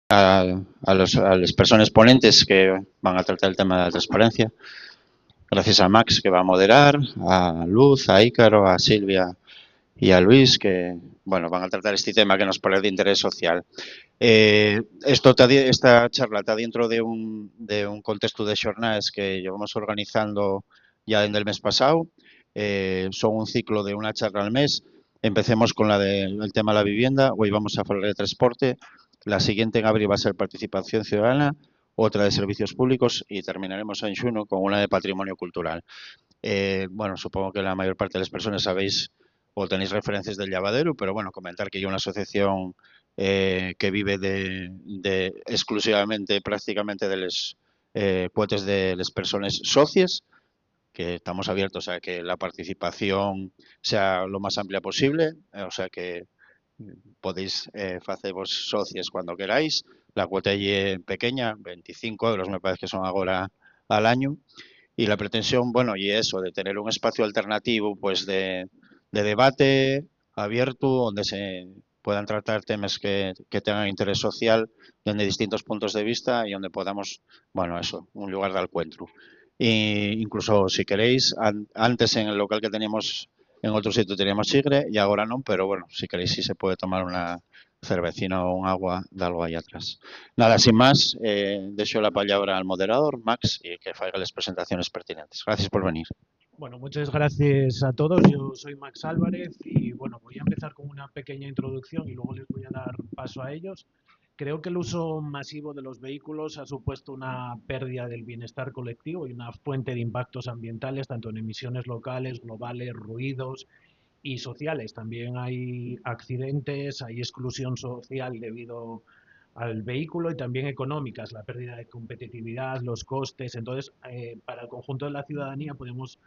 a las personas ponentes que van a tratar el tema de la transparencia. Gracias a Max, que va a moderar, a Luz, a Ícaro, a Silvia y a Luis, que bueno, van a tratar este tema que nos parece de interés social. Esta charla está dentro de un contexto de xornadas que llevamos organizando ya desde el mes pasado. Son un ciclo de una charla al mes. Empecemos con el tema de la vivienda. Hoy vamos a hablar de transporte. La siguiente en abril va a ser participación ciudadana, otra de servicios públicos y terminaremos en xuno con una de patrimonio cultural. Bueno, supongo que la mayor parte de las personas sabéis o tenéis referencias del Llavadero, pero bueno, comentar que hay una asociación que vive exclusivamente, prácticamente de los cuotes de las personas socias, que estamos abiertos a que la participación sea lo más amplia posible, o sea que podéis haceros socios cuando queráis. La cuota allí es pequeña, 25 euros me parece que son ahora al año. Y la pretensión, bueno, y eso, de tener un espacio alternativo, pues de debate abierto, donde se puedan tratar temas que tengan interés social desde distintos puntos de vista y donde podamos, bueno, eso, un lugar de encuentro. E incluso, si queréis, antes en el local que teníamos en otro sitio teníamos sigre y ahora no, pero bueno, si queréis sí se puede tomar una cervecina o un agua de algo ahí atrás. Nada, sin más, dejo la palabra al moderador, Max, y que haga las presentaciones pertinentes. Gracias por venir. Bueno, muchas gracias a todos. Yo soy Max Álvarez y bueno, voy a empezar con una pequeña introducción y luego les voy a dar paso a ellos. Creo que el uso masivo de los vehículos ha supuesto una pérdida del bienestar colectivo y una fuente de impactos ambientales, tanto en emisiones locales, globales, ruidos y sociales. También hay accidentes, hay exclusión social debido al vehículo y también económicas, la pérdida de competitividad, los costes. Entonces, para el conjunto de la ciudadanía podemos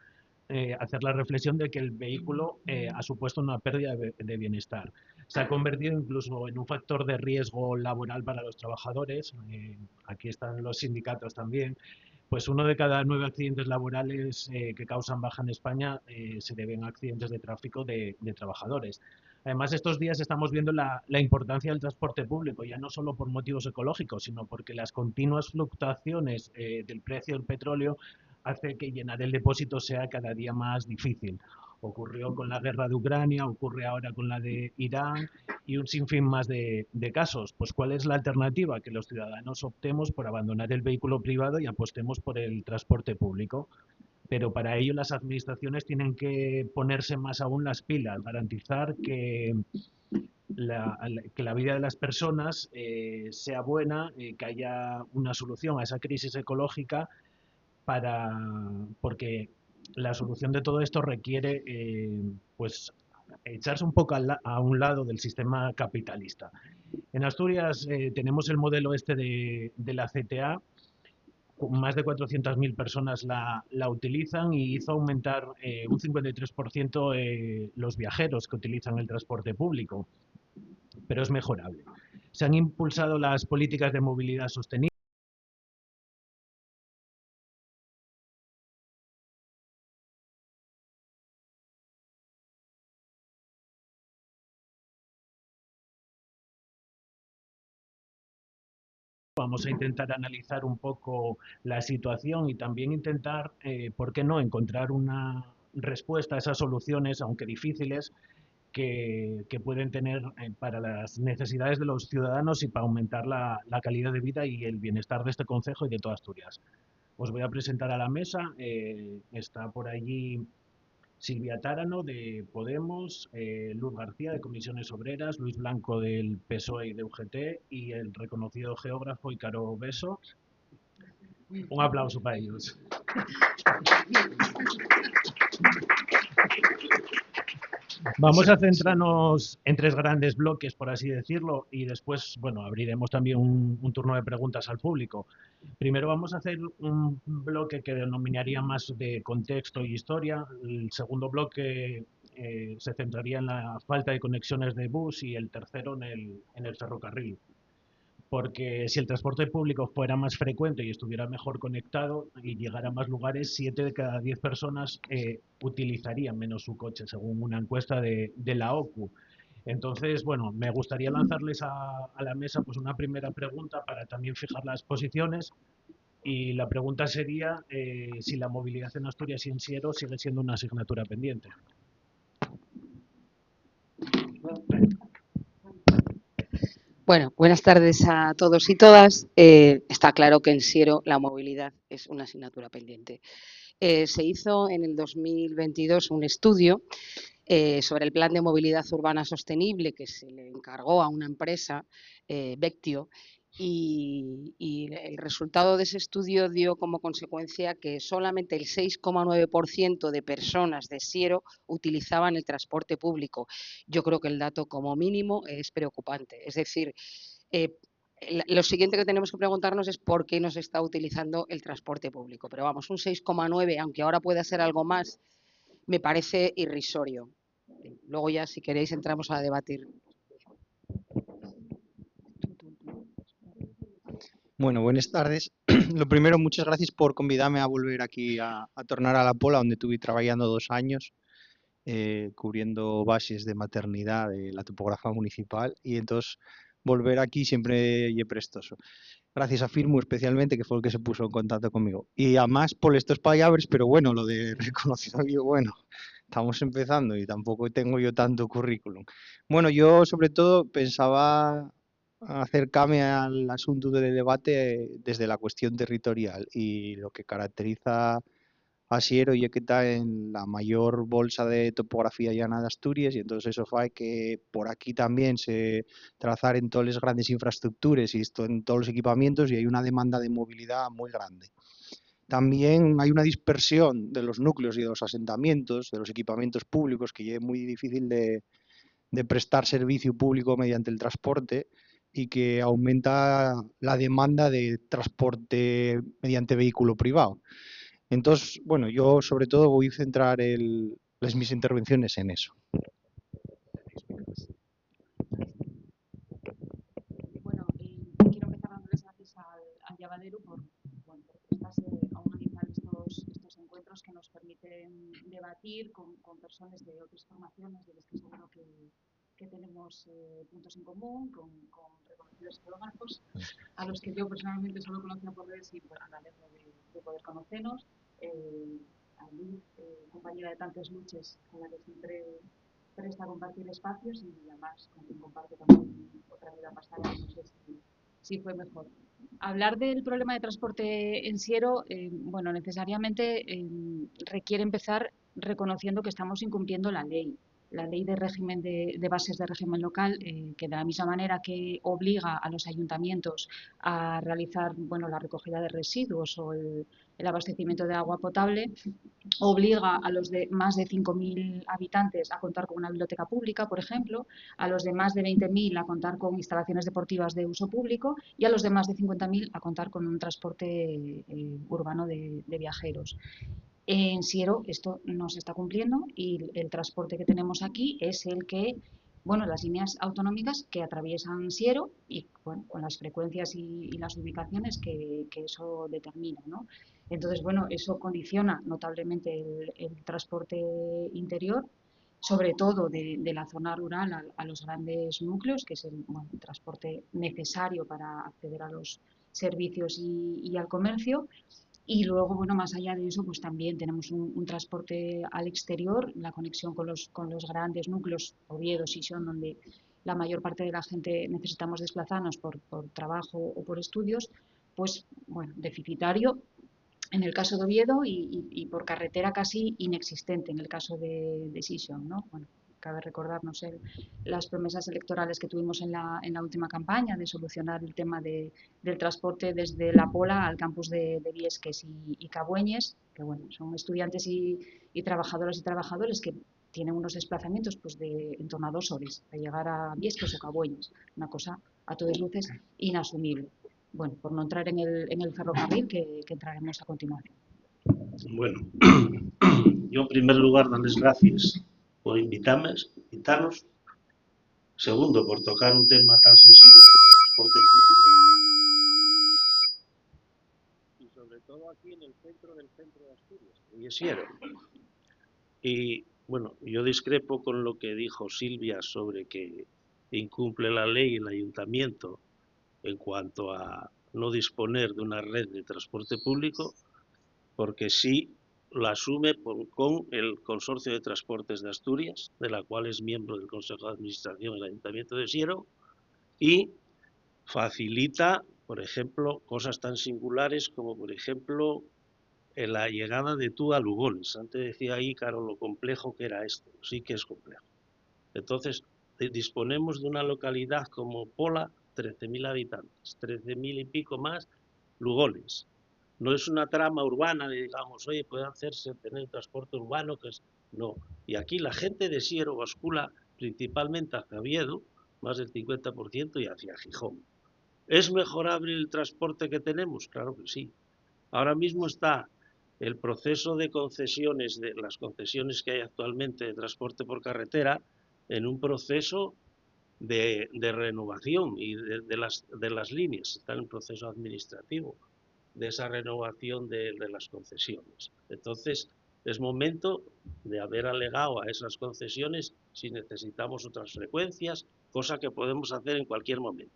hacer la reflexión de que el vehículo ha supuesto una pérdida de bienestar. Se ha convertido incluso en un factor de riesgo laboral para los trabajadores. Aquí están los sindicatos también. Pues uno de cada 9 accidentes laborales que causan baja en España se deben a accidentes de tráfico de trabajadores. Además, estos días estamos viendo la importancia del transporte público, ya no solo por motivos ecológicos, sino porque las continuas fluctuaciones del precio del petróleo hace que llenar el depósito sea cada día más difícil. Ocurrió con la guerra de Ucrania, ocurre ahora con la de Irán y un sinfín más de casos. Pues ¿cuál es la alternativa? Que los ciudadanos optemos por abandonar el vehículo privado y apostemos por el transporte público. Pero para ello las administraciones tienen que ponerse más aún las pilas, garantizar que la vida de las personas sea buena, que haya una solución a esa crisis ecológica para, porque la solución de todo esto requiere pues echarse un poco a un lado del sistema capitalista. En Asturias tenemos el modelo este de la CTA, más de 400.000 personas la utilizan y hizo aumentar un 53% los viajeros que utilizan el transporte público, pero es mejorable. Se han impulsado las políticas de movilidad sostenible. Vamos a intentar analizar un poco la situación y también intentar, ¿por qué no?, encontrar una respuesta a esas soluciones, aunque difíciles, que pueden tener para las necesidades de los ciudadanos y para aumentar la calidad de vida y el bienestar de este concejo y de toda Asturias. Os voy a presentar a la mesa. Está por allí Silvia Tárano de Podemos, Luz García de Comisiones Obreras, Luis Blanco del PSOE y de UGT y el reconocido geógrafo Ícaro Beso. Un aplauso para ellos. Vamos a centrarnos en tres grandes bloques, por así decirlo, y después, bueno, abriremos también un turno de preguntas al público. Primero vamos a hacer un bloque que denominaría más de contexto y historia. El segundo bloque se centraría en la falta de conexiones de bus y el tercero en el ferrocarril. Porque si el transporte público fuera más frecuente y estuviera mejor conectado y llegara a más lugares, 7 de cada 10 personas utilizarían menos su coche, según una encuesta de la OCU. Entonces, bueno, me gustaría lanzarles a la mesa pues una primera pregunta para también fijar las posiciones. Y la pregunta sería si la movilidad en Asturias y en Siero sigue siendo una asignatura pendiente. Bueno, buenas tardes a todos y todas. Está claro que en Siero la movilidad es una asignatura pendiente. Se hizo en el 2022 un estudio sobre el plan de movilidad urbana sostenible que se le encargó a una empresa, Vectio, y el resultado de ese estudio dio como consecuencia que solamente el 6,9% de personas de Siero utilizaban el transporte público. Yo creo que el dato como mínimo es preocupante. Es decir, lo siguiente que tenemos que preguntarnos es por qué no se está utilizando el transporte público. Pero vamos, un 6,9, aunque ahora pueda ser algo más, me parece irrisorio. Luego ya, si queréis, entramos a debatir. Bueno, buenas tardes. Lo primero, muchas gracias por convidarme a volver aquí a tornar a la Pola, donde estuve trabajando 2 años, cubriendo bases de maternidad de la topografía municipal, y entonces volver aquí siempre es prestoso. Gracias a Firmo especialmente, que fue el que se puso en contacto conmigo. Y además por estos palabras, pero bueno, lo de reconocido, bueno, estamos empezando y tampoco tengo yo tanto currículum. Bueno, yo sobre todo pensaba acercarme al asunto del debate desde la cuestión territorial, y lo que caracteriza a Siero y que está en la mayor bolsa de topografía llana de Asturias, y entonces eso fue que por aquí también se trazar en todas las grandes infraestructuras y esto en todos los equipamientos, y hay una demanda de movilidad muy grande. También hay una dispersión de los núcleos y de los asentamientos, de los equipamientos públicos, que ya es muy difícil de prestar servicio público mediante el transporte, y que aumenta la demanda de transporte mediante vehículo privado. Entonces, bueno, yo sobre todo voy a centrar mis intervenciones en eso. Bueno, quiero empezar dándoles gracias al Llevadero por prestarse a organizar estos encuentros que nos permiten debatir con personas de otras formaciones, de las que seguro que tenemos puntos en común, con reconocidos geógrafos, a los que yo personalmente solo conocía por redes, y pues me alegro de poder conocernos. A Liz, compañera de tantas luchas, con la que siempre presta a compartir espacios, y además con quien comparte también otra vida pasada, no sé si fue mejor. Hablar del problema de transporte en Siero, bueno, necesariamente requiere empezar reconociendo que estamos incumpliendo la ley de régimen de bases de régimen local, que de la misma manera que obliga a los ayuntamientos a realizar, bueno, la recogida de residuos o el abastecimiento de agua potable, obliga a los de más de 5.000 habitantes a contar con una biblioteca pública, por ejemplo, a los de más de 20.000 a contar con instalaciones deportivas de uso público, y a los de más de 50.000 a contar con un transporte urbano de viajeros. En Siero esto no se está cumpliendo, y el transporte que tenemos aquí es el que, bueno, las líneas autonómicas que atraviesan Siero, y bueno, con las frecuencias y las ubicaciones que eso determina, ¿no? Entonces, bueno, eso condiciona notablemente el transporte interior, sobre todo de la zona rural a los grandes núcleos, que es bueno, el transporte necesario para acceder a los servicios y al comercio. Y luego, bueno, más allá de eso, pues también tenemos un transporte al exterior, la conexión con los grandes núcleos, Oviedo, Sison, donde la mayor parte de la gente necesitamos desplazarnos por trabajo o por estudios, pues bueno, deficitario en el caso de Oviedo, y por carretera casi inexistente en el caso de Sison, ¿no? Bueno, cabe recordarnos las promesas electorales que tuvimos en la última campaña de solucionar el tema del transporte desde La Pola al campus de Viesques y Cabueñes, que bueno, son estudiantes y trabajadoras y trabajadores que tienen unos desplazamientos pues de en torno a 2 horas para llegar a Viesques o Cabueñes, una cosa a todas luces inasumible. Bueno, por no entrar en el ferrocarril que entraremos a continuación. Bueno, yo en primer lugar darles gracias por invitarnos. Segundo, por tocar un tema tan sensible como el transporte público. Y sobre todo aquí en el centro del centro de Asturias, en Siero. Y bueno, yo discrepo con lo que dijo Silvia sobre que incumple la ley el ayuntamiento en cuanto a no disponer de una red de transporte público, porque sí la asume con el Consorcio de Transportes de Asturias, de la cual es miembro del Consejo de Administración del Ayuntamiento de Siero, y facilita, por ejemplo, cosas tan singulares como, por ejemplo, la llegada de tú a Lugones. Antes decía Ícaro lo complejo que era esto, sí que es complejo. Entonces, disponemos de una localidad como Pola, 13.000 habitantes, 13.000 y pico más Lugones. No es una trama urbana de, digamos, oye, puede hacerse tener transporte urbano, que es... No. Y aquí la gente de Siero bascula principalmente hacia Oviedo, más del 50%, y hacia Gijón. ¿Es mejorable el transporte que tenemos? Claro que sí. Ahora mismo está el proceso de concesiones, de las concesiones que hay actualmente de transporte por carretera, en un proceso de renovación y de las líneas, está en un proceso administrativo de esa renovación de las concesiones. Entonces, es momento de haber alegado a esas concesiones si necesitamos otras frecuencias, cosa que podemos hacer en cualquier momento.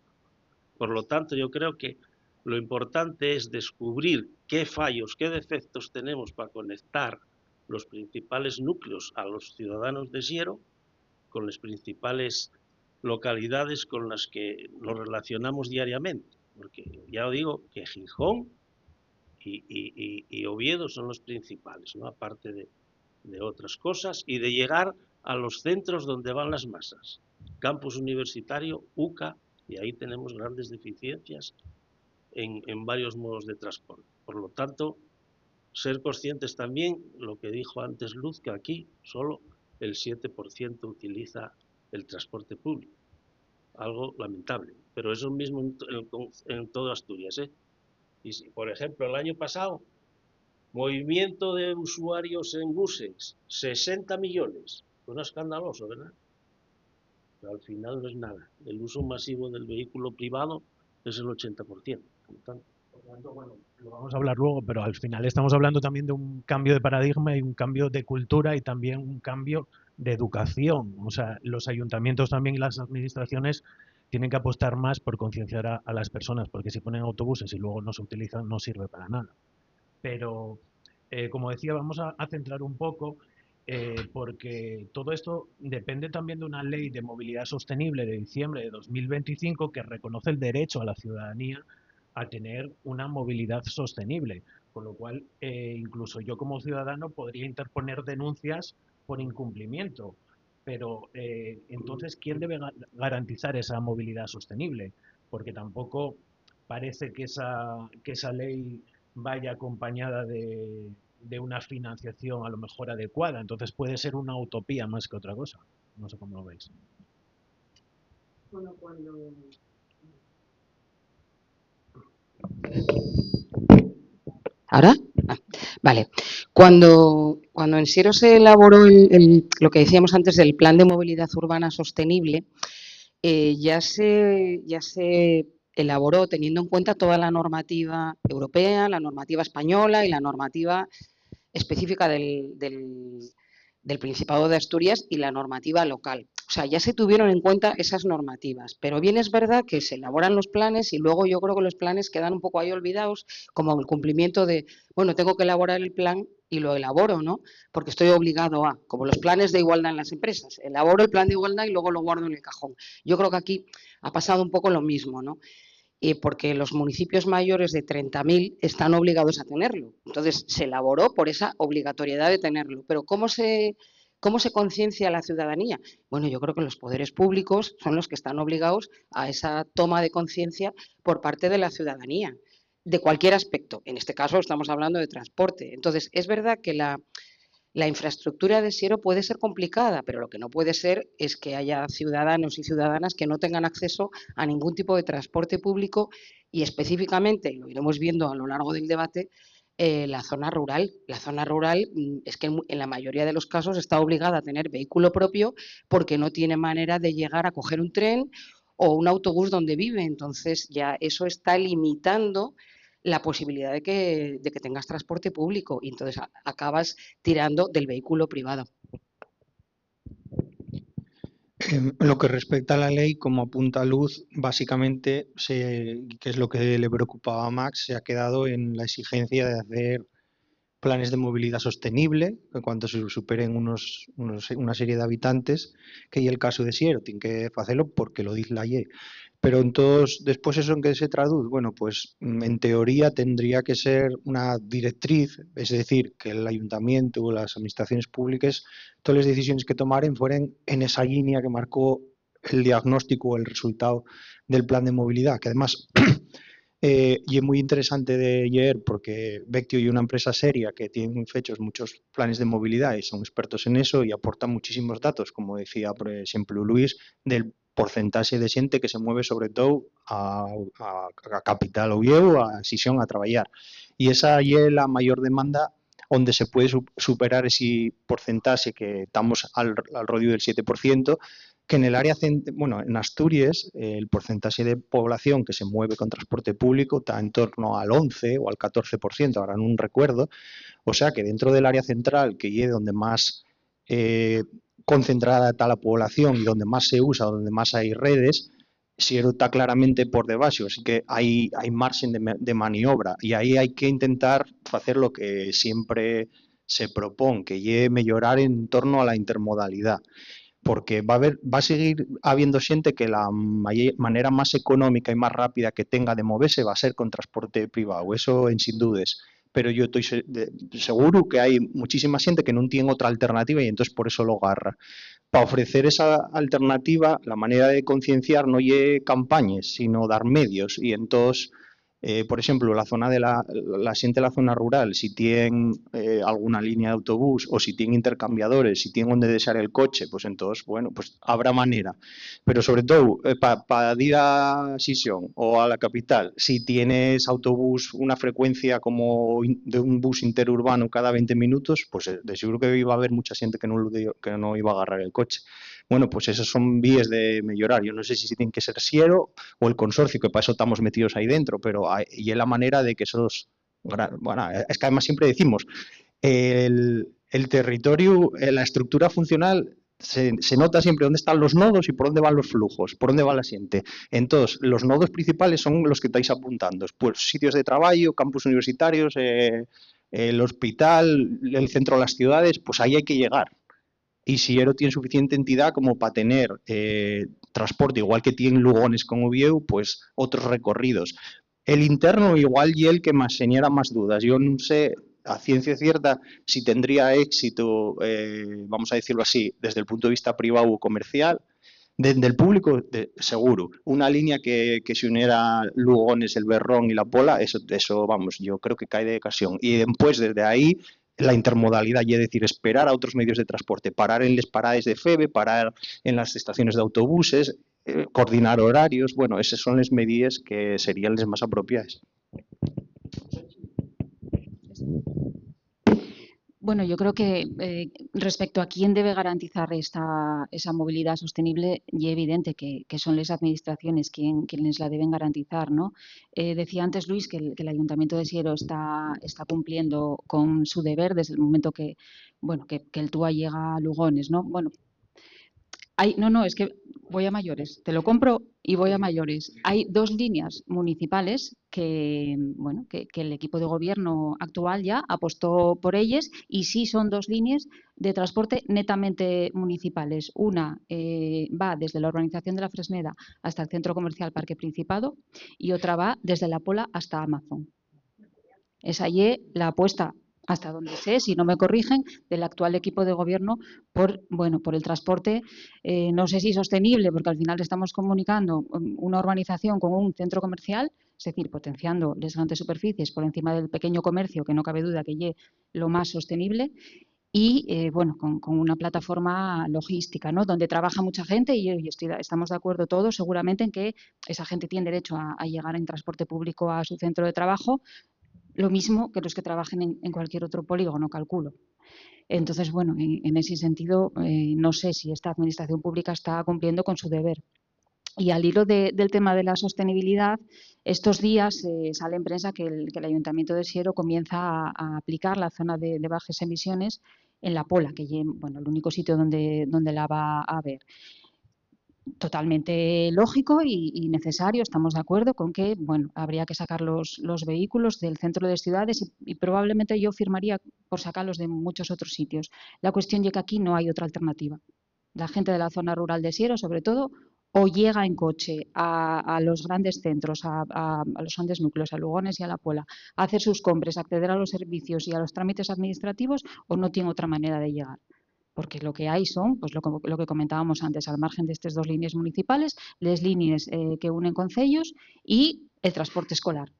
Por lo tanto, yo creo que lo importante es descubrir qué fallos, qué defectos tenemos para conectar los principales núcleos a los ciudadanos de Siero con las principales localidades con las que nos relacionamos diariamente. Porque ya os digo que Gijón y Oviedo son los principales, ¿no? Aparte de otras cosas, y de llegar a los centros donde van las masas. Campus universitario, UCA, y ahí tenemos grandes deficiencias en varios modos de transporte. Por lo tanto, ser conscientes también, lo que dijo antes Luz, que aquí solo el 7% utiliza el transporte público. Algo lamentable, pero eso mismo en todo Asturias, ¿eh? Y si, por ejemplo, el año pasado, movimiento de usuarios en buses, 60 millones. Suena escandaloso, ¿verdad? Pero al final no es nada. El uso masivo del vehículo privado es el 80%. Por lo tanto, bueno, lo vamos a hablar luego, pero al final estamos hablando también de un cambio de paradigma y un cambio de cultura y también un cambio de educación. O sea, los ayuntamientos también y las administraciones tienen que apostar más por concienciar a las personas, porque si ponen autobuses y luego no se utilizan, no sirve para nada. Pero, como decía, vamos a centrar un poco, porque todo esto depende también de una ley de movilidad sostenible de diciembre de 2025 que reconoce el derecho a la ciudadanía a tener una movilidad sostenible, con lo cual incluso yo como ciudadano podría interponer denuncias por incumplimiento. Pero entonces, ¿quién debe garantizar esa movilidad sostenible? Porque tampoco parece que esa ley vaya acompañada de una financiación a lo mejor adecuada. Entonces puede ser una utopía más que otra cosa. No sé cómo lo veis. Bueno, cuando... ¿Ahora? Ah, vale. Cuando en Siero se elaboró lo que decíamos antes del Plan de Movilidad Urbana Sostenible, ya se elaboró teniendo en cuenta toda la normativa europea, la normativa española y la normativa específica del Principado de Asturias y la normativa local. O sea, ya se tuvieron en cuenta esas normativas, pero bien es verdad que se elaboran los planes y luego yo creo que los planes quedan un poco ahí olvidados, como el cumplimiento de, bueno, tengo que elaborar el plan y lo elaboro, ¿no? Porque estoy obligado a, como los planes de igualdad en las empresas, elaboro el plan de igualdad y luego lo guardo en el cajón. Yo creo que aquí ha pasado un poco lo mismo, ¿no? Porque los municipios mayores de 30.000 están obligados a tenerlo. Entonces, se elaboró por esa obligatoriedad de tenerlo. Pero ¿cómo se conciencia a la ciudadanía? Bueno, yo creo que los poderes públicos son los que están obligados a esa toma de conciencia por parte de la ciudadanía, de cualquier aspecto. En este caso estamos hablando de transporte. Entonces, es verdad que la infraestructura de Siero puede ser complicada, pero lo que no puede ser es que haya ciudadanos y ciudadanas que no tengan acceso a ningún tipo de transporte público y específicamente, lo iremos viendo a lo largo del debate, la zona rural. La zona rural es que en la mayoría de los casos está obligada a tener vehículo propio porque no tiene manera de llegar a coger un tren o un autobús donde vive. Entonces ya eso está limitando la posibilidad de que tengas transporte público y entonces acabas tirando del vehículo privado. En lo que respecta a la ley, como apunta Luz, básicamente, que es lo que le preocupaba a Max, se ha quedado en la exigencia de hacer planes de movilidad sostenible, en cuanto se superen una serie de habitantes, que hay el caso de Siero, tiene que hacerlo porque lo dice la ley. Pero entonces, después ¿eso en qué se traduce? Bueno, pues en teoría tendría que ser una directriz, es decir, que el ayuntamiento o las administraciones públicas, todas las decisiones que tomaren fueran en esa línea que marcó el diagnóstico o el resultado del plan de movilidad, que además y es muy interesante de ayer porque Vectio y una empresa seria que tiene fechos muchos planes de movilidad y son expertos en eso y aportan muchísimos datos, como decía por ejemplo Luis, del porcentaje de xente que se mueve sobre todo a capital Oviedo, a Sisión a trabajar. Y esa es la mayor demanda donde se puede superar ese porcentaje que estamos al rodillo del 7%, que en el área, bueno, en Asturias, el porcentaje de población que se mueve con transporte público está en torno al 11 o al 14%, ahora no recuerdo, o sea que dentro del área central, que es donde más concentrada está la población y donde más se usa, donde más hay redes, Siero está claramente por debajo, así que hay margen de maniobra y ahí hay que intentar hacer lo que siempre se propone, que es mejorar en torno a la intermodalidad, porque va a seguir habiendo xente que la manera más económica y más rápida que tenga de moverse va a ser con transporte privado, eso en sin dudas. Pero yo estoy seguro que hay muchísima gente que no tiene otra alternativa y entonces por eso lo agarra. Para ofrecer esa alternativa, la manera de concienciar no es campañas, sino dar medios. Y entonces, por ejemplo, la zona de la gente de la zona rural, si tienen alguna línea de autobús o si tienen intercambiadores, si tienen donde dejar el coche, pues entonces, bueno, pues habrá manera. Pero sobre todo, para ir a Sisión o a la capital, si tienes autobús, una frecuencia como de un bus interurbano cada 20 minutos, pues de seguro que iba a haber mucha gente que no iba a agarrar el coche. Bueno, pues esas son vías de mejorar. Yo no sé si tienen que ser Siero o el consorcio, que para eso estamos metidos ahí dentro, pero y es la manera de que esos... Bueno, es que además siempre decimos, el territorio, la estructura funcional se nota siempre dónde están los nodos y por dónde van los flujos, por dónde va la gente. Entonces, los nodos principales son los que estáis apuntando, pues sitios de trabajo, campus universitarios, el hospital, el centro de las ciudades, pues ahí hay que llegar. Y Siero tiene suficiente entidad como para tener transporte, igual que tienen Lugones con Oviedo, pues otros recorridos. El interno igual y el que más señala más dudas. Yo no sé a ciencia cierta si tendría éxito, vamos a decirlo así, desde el punto de vista privado o comercial. Desde el público, seguro. Una línea que se uniera Lugones, el Berrón y la Pola, eso, vamos, yo creo que cae de ocasión. Y después, desde ahí, la intermodalidad, y es decir, esperar a otros medios de transporte, parar en las paradas de FEBE, parar en las estaciones de autobuses, coordinar horarios, bueno, esas son las medidas que serían las más apropiadas. Bueno, yo creo que respecto a quién debe garantizar esa movilidad sostenible, y evidente que son las administraciones quienes la deben garantizar, ¿no? Decía antes Luis que el Ayuntamiento de Siero está cumpliendo con su deber desde el momento que el TUA llega a Lugones, ¿no? Bueno, es que voy a mayores, te lo compro y voy a mayores. Hay 2 líneas municipales que el equipo de gobierno actual ya apostó por ellas y sí son 2 líneas de transporte netamente municipales. Una va desde la urbanización de la Fresneda hasta el centro comercial Parque Principado y otra va desde La Pola hasta Amazon. Esa es la apuesta, hasta donde sé, si no me corrigen, del actual equipo de gobierno por el transporte, no sé si sostenible, porque al final estamos comunicando una urbanización con un centro comercial, es decir, potenciando las grandes superficies por encima del pequeño comercio, que no cabe duda que es lo más sostenible, y con una plataforma logística, ¿no? Donde trabaja mucha gente y estamos de acuerdo todos seguramente en que esa gente tiene derecho a llegar en transporte público a su centro de trabajo, lo mismo que los que trabajen en cualquier otro polígono, calculo. Entonces, en ese sentido, no sé si esta administración pública está cumpliendo con su deber. Y al hilo del tema de la sostenibilidad, estos días sale en prensa que el Ayuntamiento de Siero comienza a aplicar la zona de bajas emisiones en La Pola, que es bueno, el único sitio donde la va a haber. Totalmente lógico y necesario, estamos de acuerdo con que bueno, habría que sacar los vehículos del centro de ciudades y probablemente yo firmaría por sacarlos de muchos otros sitios. La cuestión es que aquí no hay otra alternativa. La gente de la zona rural de Siero, sobre todo, o llega en coche a los grandes centros, a los grandes núcleos, a Lugones y a La Pola, a hacer sus compras, a acceder a los servicios y a los trámites administrativos, o no tiene otra manera de llegar. Porque lo que hay son, pues lo que comentábamos antes, al margen de estas dos líneas municipales, las líneas que unen concellos y el transporte escolar.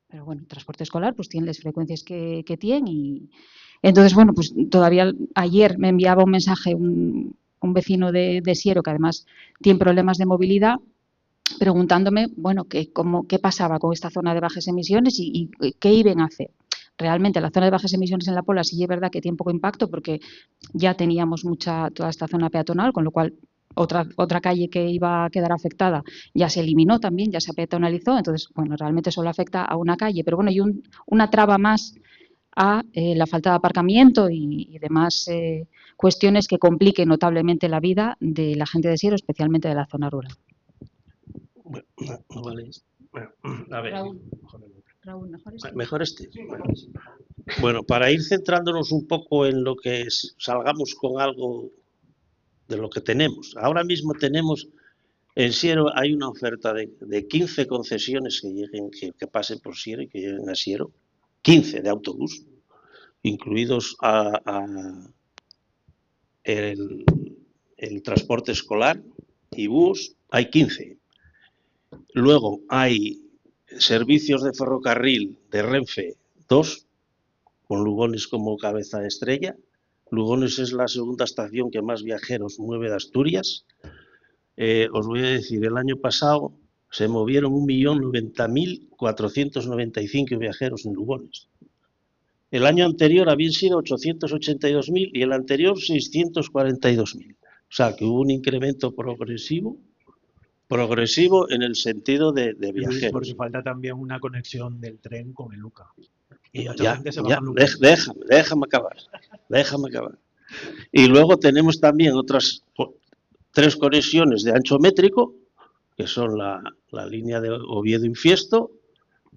Pero bueno, el transporte escolar pues tiene las frecuencias que tiene y entonces, bueno, pues todavía ayer me enviaba un mensaje un vecino de Siero que además tiene problemas de movilidad preguntándome, bueno, qué pasaba con esta zona de bajas emisiones y qué iban a hacer. Realmente la zona de bajas emisiones en La Pola sí es verdad que tiene poco impacto porque ya teníamos toda esta zona peatonal, con lo cual otra calle que iba a quedar afectada ya se eliminó también, ya se peatonalizó, entonces, bueno, realmente solo afecta a una calle, pero bueno, hay una traba más a la falta de aparcamiento y demás cuestiones que compliquen notablemente la vida de la gente de Siero, especialmente de la zona rural. Bueno, no vale. Bueno, a ver. Raúl, mejor este. Bueno, para ir centrándonos un poco en lo que salgamos con algo de lo que tenemos. Ahora mismo tenemos en Siero, hay una oferta de 15 concesiones que pasen por Siero y que lleguen a Siero, 15 de autobús, incluidos el transporte escolar y bus, hay 15. Luego hay servicios de ferrocarril de Renfe, 2, con Lugones como cabeza de estrella. Lugones es la segunda estación que más viajeros mueve de Asturias. Os voy a decir, el año pasado se movieron 1.090.495 viajeros en Lugones. El año anterior habían sido 882.000 y el anterior 642.000. O sea que hubo un incremento progresivo en el sentido de viajeros. Porque falta también una conexión del tren con el Luca. Y déjame acabar. Y luego tenemos también otras 3 conexiones de ancho métrico, que son la línea de Oviedo-Infiesto,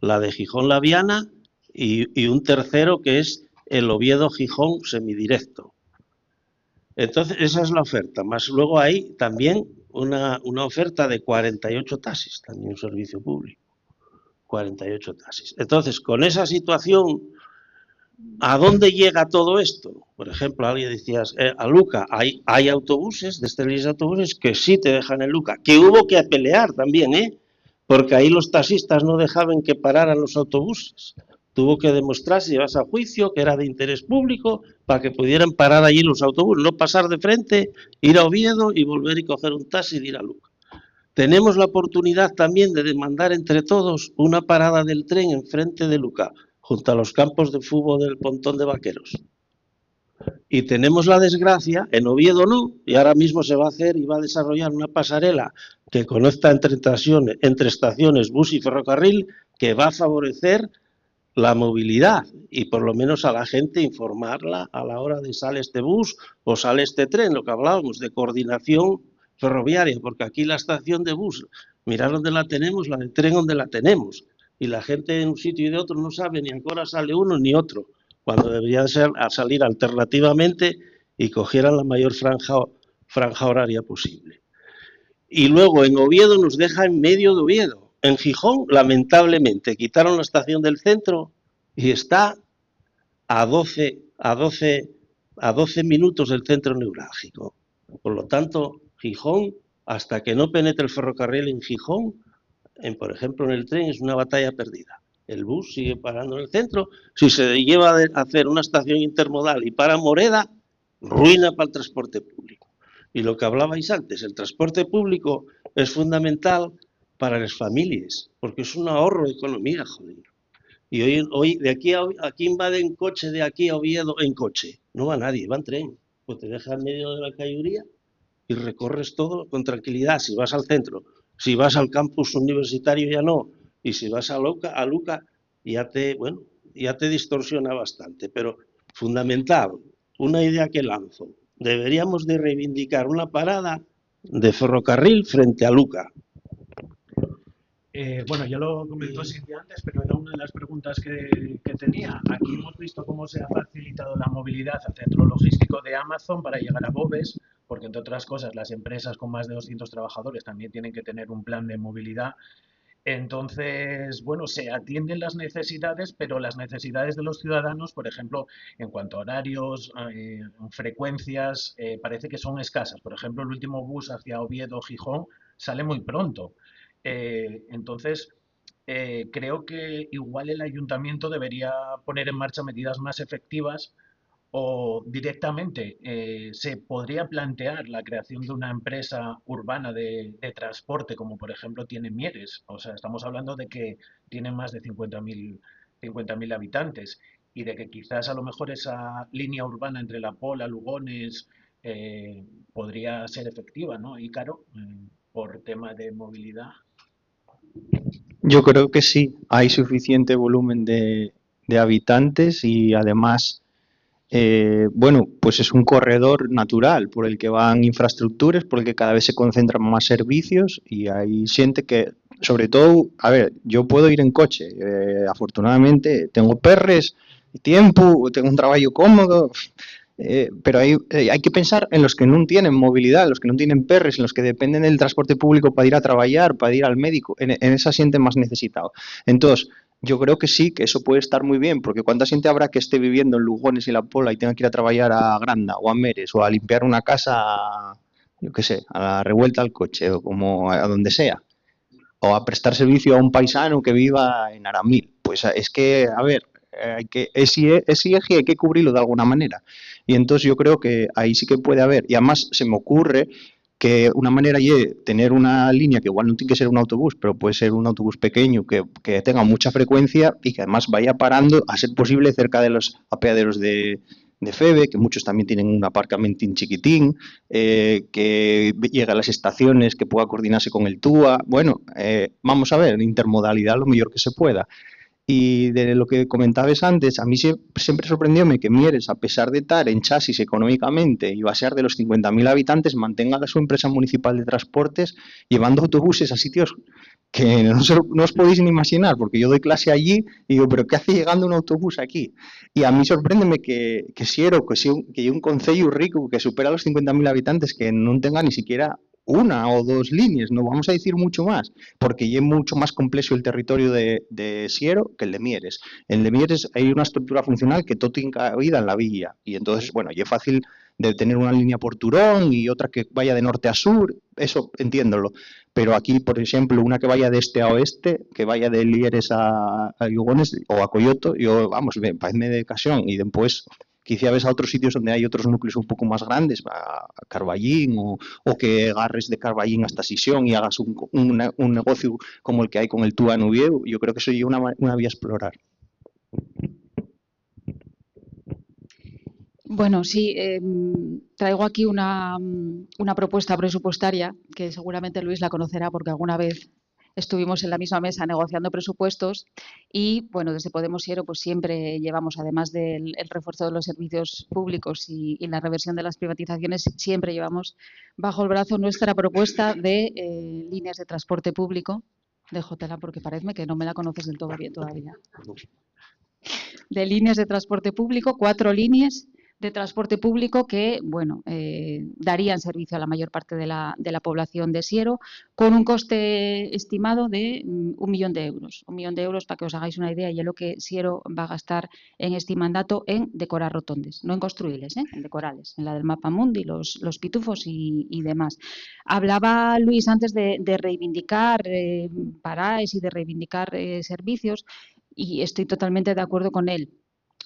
la de Gijón-La Viana y un tercero que es el Oviedo-Gijón semidirecto. Entonces, esa es la oferta. Más luego hay también una oferta de 48 taxis, también un servicio público. 48 taxis. Entonces, con esa situación, ¿a dónde llega todo esto? Por ejemplo, alguien decía, a Luca hay autobuses, de este línea de autobuses, que sí te dejan en Luca, que hubo que pelear también, porque ahí los taxistas no dejaban que pararan los autobuses. Tuvo que demostrarse, llevarse a juicio, que era de interés público, para que pudieran parar allí los autobuses, no pasar de frente, ir a Oviedo y volver y coger un taxi y ir a Luca. Tenemos la oportunidad también de demandar entre todos una parada del tren enfrente de Luca, junto a los campos de fútbol del Pontón de Vaqueros. Y tenemos la desgracia, en Oviedo no, y ahora mismo se va a hacer y va a desarrollar una pasarela que conecta entre estaciones bus y ferrocarril, que va a favorecer la movilidad y por lo menos a la gente informarla a la hora de sale este bus o sale este tren, lo que hablábamos de coordinación ferroviaria, porque aquí la estación de bus, mirad dónde la tenemos, la de tren donde la tenemos, y la gente en un sitio y de otro no sabe ni a qué hora sale uno ni otro, cuando deberían salir alternativamente y cogieran la mayor franja horaria posible. Y luego en Oviedo nos deja en medio de Oviedo. En Gijón, lamentablemente, quitaron la estación del centro y está a 12 minutos del centro neurálgico. Por lo tanto, Gijón, hasta que no penetre el ferrocarril en Gijón, por ejemplo, en el tren, es una batalla perdida. El bus sigue parando en el centro. Si se lleva a hacer una estación intermodal y para Moreda, ruina para el transporte público. Y lo que hablabais antes, el transporte público es fundamental para las familias, porque es un ahorro de economía, joder. Y hoy de aquí invaden coche de aquí a Oviedo en coche. No va nadie, va en tren. Pues te deja en medio de la callejuría y recorres todo con tranquilidad. Si vas al centro Si vas al campus universitario ya no, y si vas a Luca ya te distorsiona bastante. Pero fundamental, una idea que lanzo, deberíamos de reivindicar una parada de ferrocarril frente a Luca. Bueno, ya lo comentó Silvia antes, pero era una de las preguntas que tenía. Aquí hemos visto cómo se ha facilitado la movilidad al centro logístico de Amazon para llegar a Boves, porque entre otras cosas las empresas con más de 200 trabajadores también tienen que tener un plan de movilidad. Entonces, bueno, se atienden las necesidades, pero las necesidades de los ciudadanos, por ejemplo, en cuanto a horarios, frecuencias, parece que son escasas. Por ejemplo, el último bus hacia Oviedo, Gijón, sale muy pronto. Entonces, creo que igual el ayuntamiento debería poner en marcha medidas más efectivas o directamente se podría plantear la creación de una empresa urbana de transporte, como por ejemplo tiene Mieres. O sea, estamos hablando de que tiene más de 50.000 habitantes y de que quizás a lo mejor esa línea urbana entre La Pola, Lugones, podría ser efectiva, ¿no? Y claro, por tema de movilidad. Yo creo que sí, hay suficiente volumen de habitantes y además, bueno, pues es un corredor natural por el que van infraestructuras, por el que cada vez se concentran más servicios y hay gente que, sobre todo, a ver, yo puedo ir en coche, afortunadamente tengo perres, tiempo, tengo un trabajo cómodo, pero hay que pensar en los que no tienen movilidad, en los que no tienen perres, en los que dependen del transporte público para ir a trabajar, para ir al médico, en esa gente más necesitado. Entonces, yo creo que sí, que eso puede estar muy bien, porque ¿cuánta gente habrá que esté viviendo en Lugones y La Pola y tenga que ir a trabajar a Granda o a Meres o a limpiar una casa, yo qué sé, a la Revuelta al Coche o como a donde sea? O a prestar servicio a un paisano que viva en Aramil. Pues es que, a ver, ese eje hay que cubrirlo de alguna manera. Y entonces yo creo que ahí sí que puede haber. Y además se me ocurre que una manera es tener una línea que igual no tiene que ser un autobús, pero puede ser un autobús pequeño que tenga mucha frecuencia y que además vaya parando, a ser posible, cerca de los apeaderos de Feve, que muchos también tienen un aparcamiento chiquitín, que llegue a las estaciones, que pueda coordinarse con el TUA. Bueno, vamos a ver, intermodalidad lo mejor que se pueda. Y de lo que comentabas antes, a mí siempre sorprendióme que Mieres, a pesar de estar en chasis económicamente y basear de los 50.000 habitantes, mantenga su empresa municipal de transportes llevando autobuses a sitios que no os podéis ni imaginar, porque yo doy clase allí y digo, pero ¿qué hace llegando un autobús aquí? Y a mí sorpréndeme que Siero, que hay un concello rico que supera los 50.000 habitantes, que no tenga ni siquiera una o dos líneas, no vamos a decir mucho más, porque ya es mucho más complejo el territorio de Siero que el de Mieres. En el de Mieres hay una estructura funcional que todo tiene cabida en la villa, y entonces, bueno, ya es fácil de tener una línea por Turón y otra que vaya de norte a sur, eso entiéndolo. Pero aquí, por ejemplo, una que vaya de este a oeste, que vaya de Lieres a Lugones o a Coyoto, yo, vamos, me parece de ocasión, y después quizá ves a otros sitios donde hay otros núcleos un poco más grandes, a Carballín, o que agarres de Carballín hasta Sisión y hagas un negocio como el que hay con el TUA en Oviedo. Yo creo que eso es una vía a explorar. Bueno, sí, traigo aquí una propuesta presupuestaria que seguramente Luis la conocerá porque alguna vez estuvimos en la misma mesa negociando presupuestos y, bueno, desde Podemos Siero pues siempre llevamos, además del refuerzo de los servicios públicos y la reversión de las privatizaciones, siempre llevamos bajo el brazo nuestra propuesta de líneas de transporte público. Déjotela porque parece que no me la conoces del todo bien todavía. De líneas de transporte público, 4 líneas de transporte público que, bueno, darían servicio a la mayor parte de la población de Siero con un coste estimado de 1 millón de euros. 1 millón de euros, para que os hagáis una idea, y es lo que Siero va a gastar en este mandato en decorar rotondas, no en construirles, en decorarles, en la del Mapa Mundi, los pitufos y demás. Hablaba Luis antes de reivindicar paraes y de reivindicar servicios y estoy totalmente de acuerdo con él.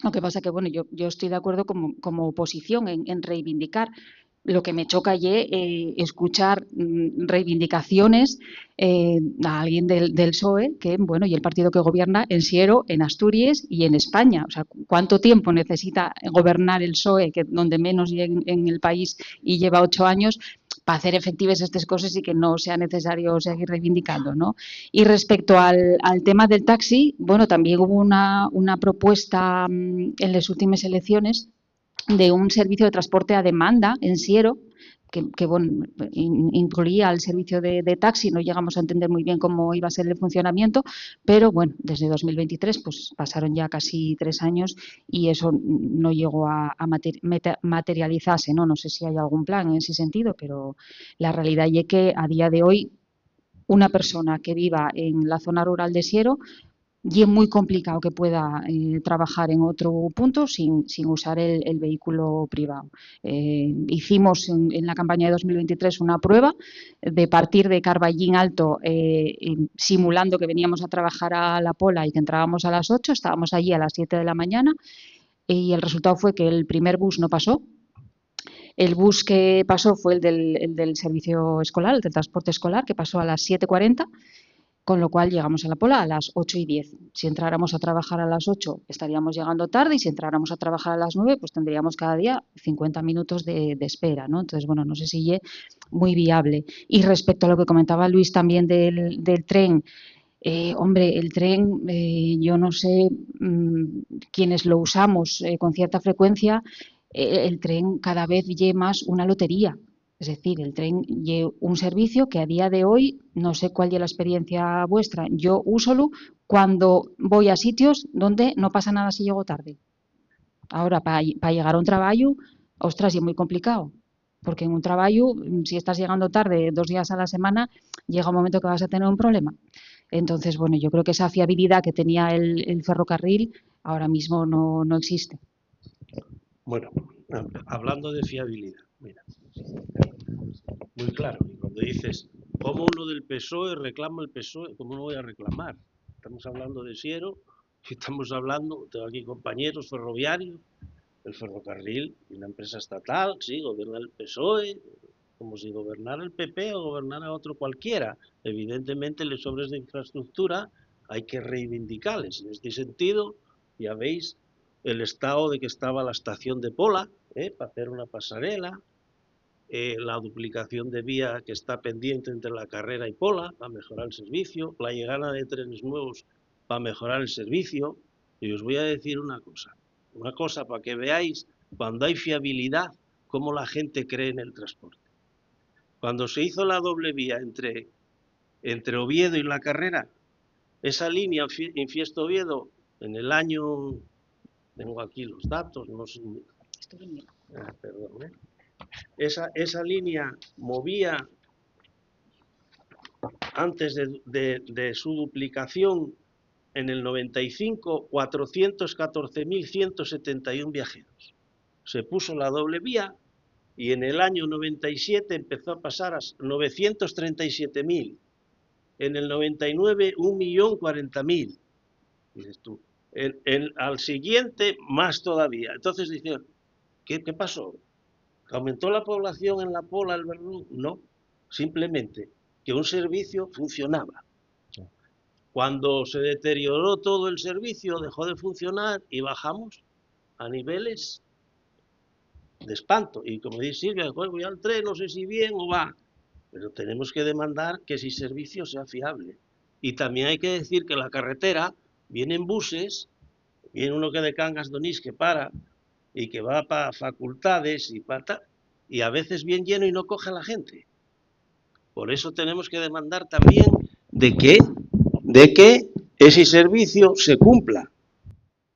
Lo que pasa que, bueno, yo estoy de acuerdo como oposición en reivindicar. Lo que me choca es escuchar reivindicaciones a alguien del PSOE, que, bueno, y el partido que gobierna en Siero, en Asturias y en España. O sea, ¿cuánto tiempo necesita gobernar el PSOE, que donde menos en el país y lleva 8 años, hacer efectivas estas cosas y que no sea necesario seguir reivindicando, ¿no? Y respecto al tema del taxi, bueno, también hubo una propuesta en las últimas elecciones de un servicio de transporte a demanda en Siero, que bueno, incluía el servicio de taxi. No llegamos a entender muy bien cómo iba a ser el funcionamiento, pero bueno, desde 2023 pues pasaron ya casi 3 años y eso no llegó a materializarse, ¿no? No sé si hay algún plan en ese sentido, pero la realidad es que a día de hoy una persona que viva en la zona rural de Siero y es muy complicado que pueda trabajar en otro punto sin usar el vehículo privado. Hicimos en la campaña de 2023 una prueba de partir de Carballín Alto, simulando que veníamos a trabajar a La Pola y que entrábamos a las 8, estábamos allí a las 7 de la mañana y el resultado fue que el primer bus no pasó. El bus que pasó fue el del servicio escolar, el del transporte escolar, que pasó a las 7:40. Con lo cual llegamos a La Pola a las 8:10. Si entráramos a trabajar a las 8 estaríamos llegando tarde y si entráramos a trabajar a las 9 pues tendríamos cada día 50 minutos de espera, ¿no? Entonces, bueno, no sé si es muy viable. Y respecto a lo que comentaba Luis también del tren, hombre, el tren, yo no sé quienes lo usamos con cierta frecuencia, el tren cada vez lleva más una lotería. Es decir, el tren lleva un servicio que a día de hoy, no sé cuál es la experiencia vuestra, yo úsolo cuando voy a sitios donde no pasa nada si llego tarde. Ahora, para llegar a un trabajo, ostras, es muy complicado. Porque en un trabajo, si estás llegando tarde 2 días a la semana, llega un momento que vas a tener un problema. Entonces, bueno, yo creo que esa fiabilidad que tenía el ferrocarril ahora mismo no existe. Bueno, hablando de fiabilidad, mira, muy claro, y cuando dices, ¿cómo uno del PSOE reclama el PSOE? ¿Cómo no voy a reclamar? Estamos hablando de Siero, estamos hablando, tengo aquí compañeros ferroviarios, el ferrocarril, una empresa estatal, sí, gobierna el PSOE, como si gobernara el PP o gobernara otro cualquiera. Evidentemente, las obras de infraestructura hay que reivindicarles. En este sentido, ya veis el estado de que estaba la estación de Pola, para hacer una pasarela, la duplicación de vía que está pendiente entre la Carrera y Pola para mejorar el servicio, la llegada de trenes nuevos para mejorar el servicio. Y os voy a decir una cosa para que veáis cuando hay fiabilidad, cómo la gente cree en el transporte. Cuando se hizo la doble vía entre Oviedo y la Carrera, esa línea Infiesto-Oviedo, en el año, tengo aquí los datos, no sé, perdón, esa línea movía, antes de su duplicación, en el 95, 414.171 viajeros. Se puso la doble vía y en el año 97 empezó a pasar a 937.000. En el 99, 1.040.000. Dices tú. Al siguiente, más todavía. Entonces dicen, ¿qué pasó? ¿Aumentó la población en La Pola, el Verdún? No, simplemente que un servicio funcionaba. Cuando se deterioró todo el servicio, dejó de funcionar y bajamos a niveles de espanto. Y como dice Silvia, voy al tren, no sé si bien o va, pero tenemos que demandar que ese servicio sea fiable. Y también hay que decir que la carretera, vienen buses, viene uno que de Cangas Donís que para y que va para facultades y a veces bien lleno y no coge a la gente. Por eso tenemos que demandar también de que ese servicio se cumpla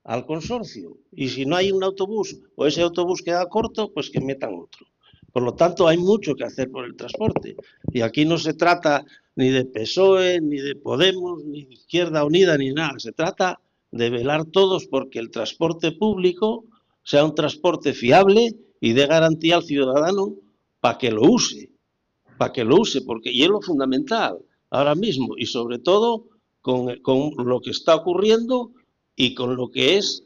al consorcio. Y si no hay un autobús o ese autobús queda corto, pues que metan otro. Por lo tanto, hay mucho que hacer por el transporte. Y aquí no se trata ni de PSOE, ni de Podemos, ni de Izquierda Unida, ni nada. Se trata de velar todos porque el transporte público sea un transporte fiable y dé garantía al ciudadano para que lo use. Porque y es lo fundamental ahora mismo. Y sobre todo con lo que está ocurriendo y con lo que es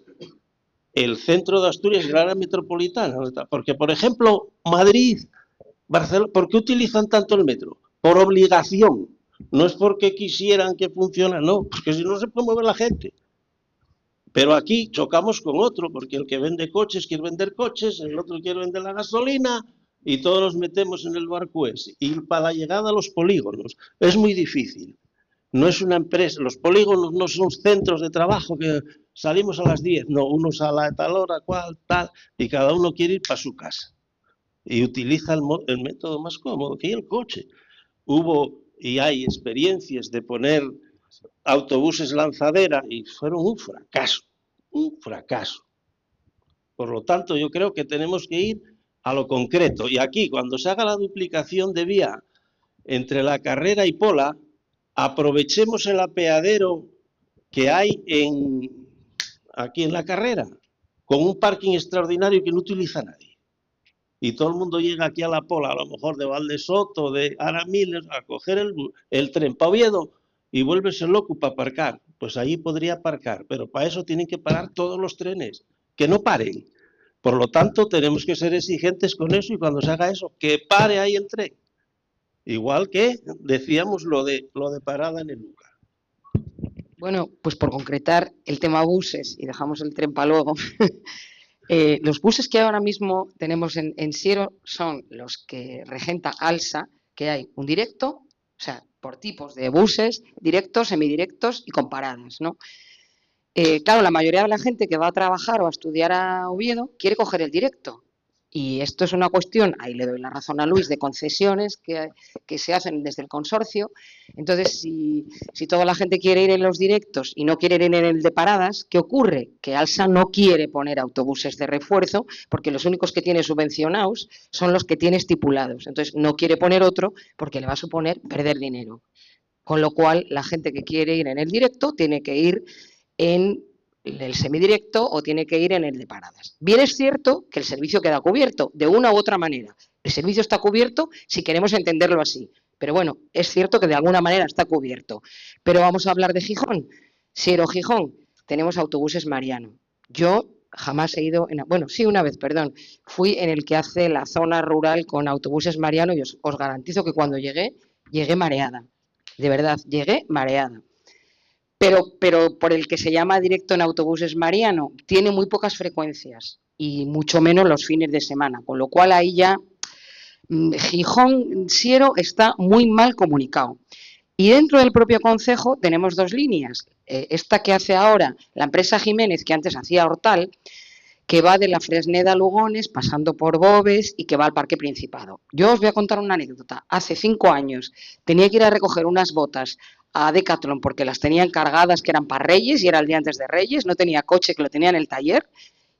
el centro de Asturias y la área metropolitana. Porque, por ejemplo, Madrid, Barcelona, ¿por qué utilizan tanto el metro? Por obligación. No es porque quisieran que funcione, no, porque si no se puede mover la gente. Pero aquí chocamos con otro, porque el que vende coches quiere vender coches, el otro quiere vender la gasolina, y todos nos metemos en el barco ese. Y para la llegada a los polígonos es muy difícil. No es una empresa, los polígonos no son centros de trabajo que salimos a las 10, no, uno sale a tal hora, cual, tal, y cada uno quiere ir para su casa. Y utiliza el método más cómodo, que es el coche. Hubo y hay experiencias de poner autobuses lanzadera y fueron un fracaso, un fracaso. Por lo tanto, yo creo que tenemos que ir a lo concreto. Y aquí, cuando se haga la duplicación de vía entre la Carrera y Pola, aprovechemos el apeadero que hay aquí en la Carrera, con un parking extraordinario que no utiliza nadie. Y todo el mundo llega aquí a la Pola, a lo mejor de Valdesoto, de Aramiles, a coger el tren para Oviedo y vuélvese loco para aparcar. Pues allí podría aparcar, pero para eso tienen que parar todos los trenes, que no paren. Por lo tanto, tenemos que ser exigentes con eso y cuando se haga eso, que pare ahí el tren. Igual que decíamos lo de parada en el lugar. Bueno, pues por concretar el tema buses y dejamos el tren para luego. Los buses que ahora mismo tenemos en Siero son los que regenta ALSA, que hay un directo, o sea, por tipos de buses, directos, semidirectos y con paradas, ¿no? Claro, la mayoría de la gente que va a trabajar o a estudiar a Oviedo quiere coger el directo. Y esto es una cuestión, ahí le doy la razón a Luis, de concesiones que se hacen desde el consorcio. Entonces, si toda la gente quiere ir en los directos y no quiere ir en el de paradas, ¿qué ocurre? Que ALSA no quiere poner autobuses de refuerzo porque los únicos que tiene subvencionados son los que tiene estipulados. Entonces, no quiere poner otro porque le va a suponer perder dinero. Con lo cual, la gente que quiere ir en el directo tiene que ir en el semidirecto o tiene que ir en el de paradas. Bien es cierto que el servicio queda cubierto de una u otra manera. El servicio está cubierto si queremos entenderlo así. Pero bueno, es cierto que de alguna manera está cubierto. Pero vamos a hablar de Gijón. Siero Gijón, tenemos autobuses Mariano. Yo jamás he ido, bueno, sí, una vez, perdón, fui en el que hace la zona rural con autobuses Mariano y os garantizo que cuando llegué mareada. De verdad, llegué mareada. Pero por el que se llama directo en autobuses Mariano, tiene muy pocas frecuencias y mucho menos los fines de semana, con lo cual ahí ya Gijón-Siero está muy mal comunicado. Y dentro del propio concejo tenemos dos líneas. Esta que hace ahora la empresa Jiménez, que antes hacía Hortal, que va de la Fresneda a Lugones, pasando por Boves y que va al Parque Principado. Yo os voy a contar una anécdota. Hace 5 años tenía que ir a recoger unas botas a Decathlon porque las tenían cargadas, que eran para Reyes y era el día antes de Reyes, no tenía coche, que lo tenía en el taller,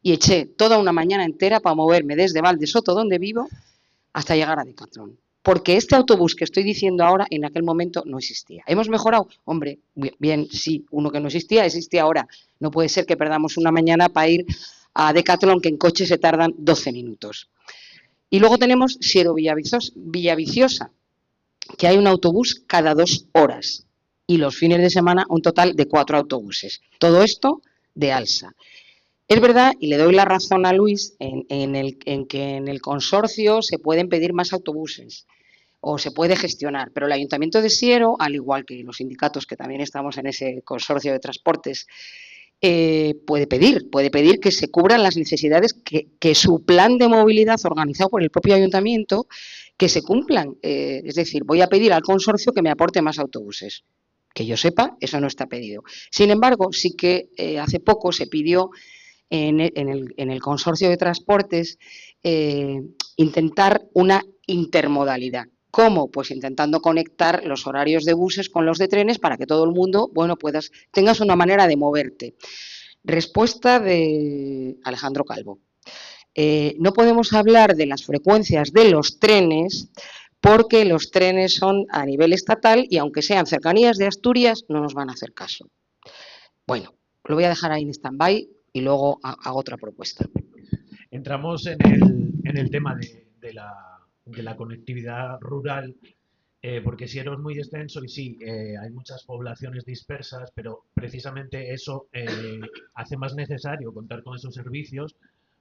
y eché toda una mañana entera para moverme desde Valdesoto, donde vivo, hasta llegar a Decathlon. Porque este autobús que estoy diciendo ahora, en aquel momento no existía. ¿Hemos mejorado? Hombre, bien, sí, uno que no existía, existe ahora. No puede ser que perdamos una mañana para ir a Decathlon, que en coche se tardan 12 minutos. Y luego tenemos Siero Villaviciosa, que hay un autobús cada 2 horas. Y los fines de semana un total de 4 autobuses. Todo esto de ALSA. Es verdad, y le doy la razón a Luis, en que en el consorcio se pueden pedir más autobuses o se puede gestionar, pero el Ayuntamiento de Siero, al igual que los sindicatos que también estamos en ese consorcio de transportes, puede pedir que se cubran las necesidades, que su plan de movilidad organizado por el propio Ayuntamiento, que se cumplan. Es decir, voy a pedir al consorcio que me aporte más autobuses. Que yo sepa, eso no está pedido. Sin embargo, sí que hace poco se pidió en el consorcio de transportes intentar una intermodalidad. ¿Cómo? Pues intentando conectar los horarios de buses con los de trenes para que todo el mundo, bueno, tengas una manera de moverte. Respuesta de Alejandro Calvo. No podemos hablar de las frecuencias de los trenes porque los trenes son a nivel estatal y aunque sean cercanías de Asturias, no nos van a hacer caso. Bueno, lo voy a dejar ahí en stand-by y luego hago otra propuesta. Entramos en el tema de la conectividad rural, porque Siero es muy extenso y sí, hay muchas poblaciones dispersas, pero precisamente eso hace más necesario contar con esos servicios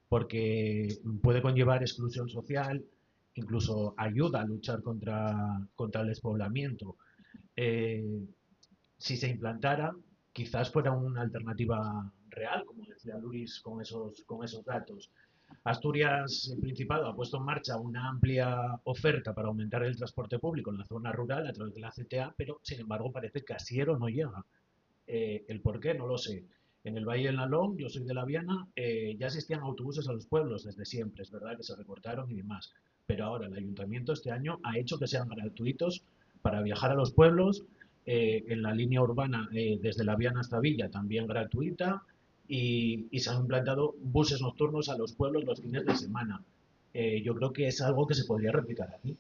porque puede conllevar exclusión social, incluso ayuda a luchar contra el despoblamiento. Si se implantara, quizás fuera una alternativa real, como decía Luis, con esos datos. Asturias, el Principado, ha puesto en marcha una amplia oferta para aumentar el transporte público en la zona rural a través de la CTA, pero sin embargo parece que Asiero no llega. El por qué no lo sé. En el Valle del Nalón, yo soy de La Viana, ya existían autobuses a los pueblos desde siempre, es verdad que se recortaron y demás, pero ahora el ayuntamiento este año ha hecho que sean gratuitos para viajar a los pueblos, en la línea urbana desde La Viana hasta Villa también gratuita, y se han implantado buses nocturnos a los pueblos los fines de semana. Yo creo que es algo que se podría replicar aquí.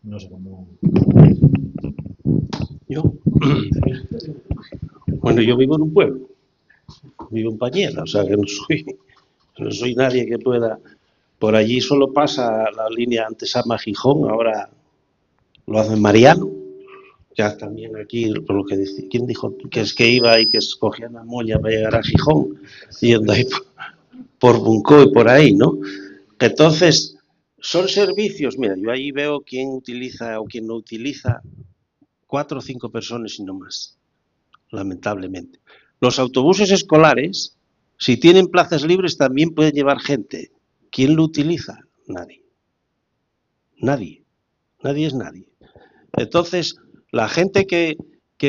No sé cómo. Yo, bueno, yo vivo en un pueblo, vivo en Pañeda, o sea que no soy nadie que pueda. Por allí solo pasa la línea antes Ama-Gijón, ahora lo hace Mariano. Ya también aquí, por lo que decía, ¿quién dijo que es que iba y que escogía una molla para llegar a Gijón? Yendo ahí por Buncó y por ahí, ¿no? Entonces, son servicios, mira, yo ahí veo quién utiliza o quién no utiliza, 4 o 5 personas y no más, lamentablemente. Los autobuses escolares, si tienen plazas libres, también pueden llevar gente. ¿Quién lo utiliza? Nadie. Nadie. Nadie es nadie. Entonces, la gente que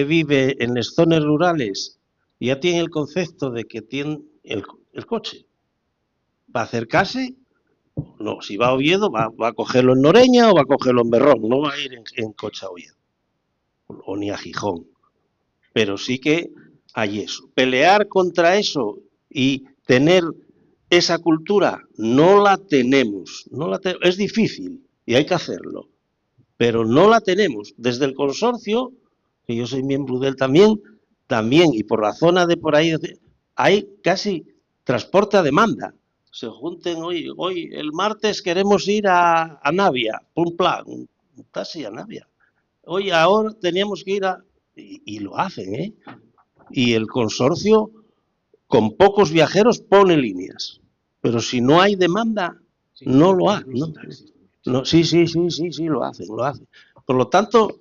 vive en las zonas rurales ya tiene el concepto de que tiene el coche. ¿Va a acercarse? No, si va a Oviedo, va a cogerlo en Noreña o va a cogerlo en Berrón, no va a ir en coche a Oviedo, o ni a Gijón. Pero sí que hay eso. Pelear contra eso y tener esa cultura, no la tenemos. Es difícil y hay que hacerlo, pero no la tenemos. Desde el consorcio, que yo soy miembro de él también, y por la zona de por ahí, hay casi transporte a demanda. Se junten hoy el martes queremos ir a Navia, un plan, un taxi a Navia. Hoy ahora teníamos que ir y lo hacen, ¿eh? Y el consorcio, con pocos viajeros, pone líneas. Pero si no hay demanda, no lo hace. Sí, lo hacen. Por lo tanto,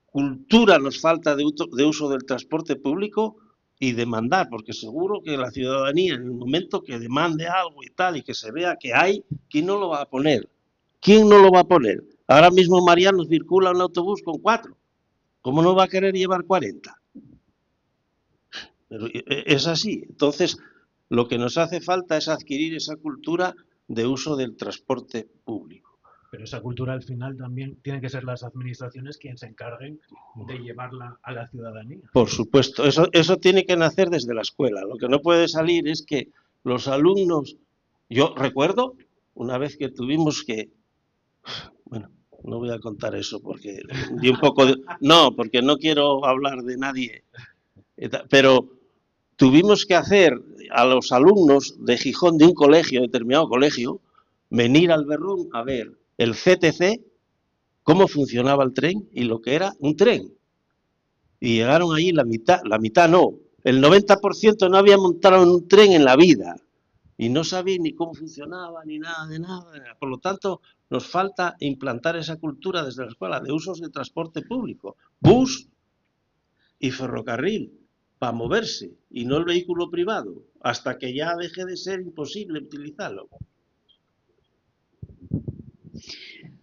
cultura nos falta de uso del transporte público y demandar, porque seguro que la ciudadanía, en el momento que demande algo y tal, y que se vea que hay, ¿quién no lo va a poner? ¿Quién no lo va a poner? Ahora mismo Mariano circula un autobús con 4. ¿Cómo no va a querer llevar 40? Pero es así. Entonces, lo que nos hace falta es adquirir esa cultura de uso del transporte público. Pero esa cultura al final también tienen que ser las administraciones quienes se encarguen de llevarla a la ciudadanía. Por supuesto, eso tiene que nacer desde la escuela. Lo que no puede salir es que los alumnos... Yo recuerdo una vez que tuvimos que... Bueno, no voy a contar eso porque di un poco de... No, porque no quiero hablar de nadie. Pero tuvimos que hacer a los alumnos de Gijón, de un colegio, determinado colegio, venir al Berrón a ver el CTC, cómo funcionaba el tren y lo que era un tren. Y llegaron allí la mitad no, el 90% no había montado en un tren en la vida y no sabían ni cómo funcionaba ni nada de nada. Por lo tanto, nos falta implantar esa cultura desde la escuela de usos de transporte público, bus y ferrocarril, para moverse y no el vehículo privado, hasta que ya deje de ser imposible utilizarlo.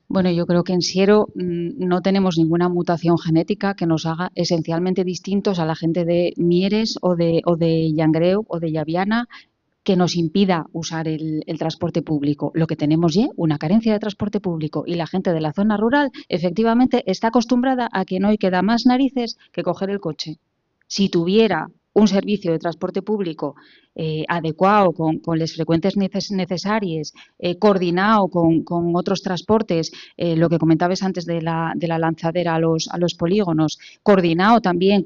Bueno, yo creo que en Siero no tenemos ninguna mutación genética que nos haga esencialmente distintos a la gente de Mieres o de Llangreu o de Llaviana, que nos impida usar el transporte público. Lo que tenemos ya, una carencia de transporte público, y la gente de la zona rural efectivamente está acostumbrada a que no hay que dar más narices que coger el coche. Si tuviera un servicio de transporte público adecuado, con las frecuencias necesarias, coordinado con otros transportes, lo que comentabas antes de la lanzadera a los polígonos, coordinado también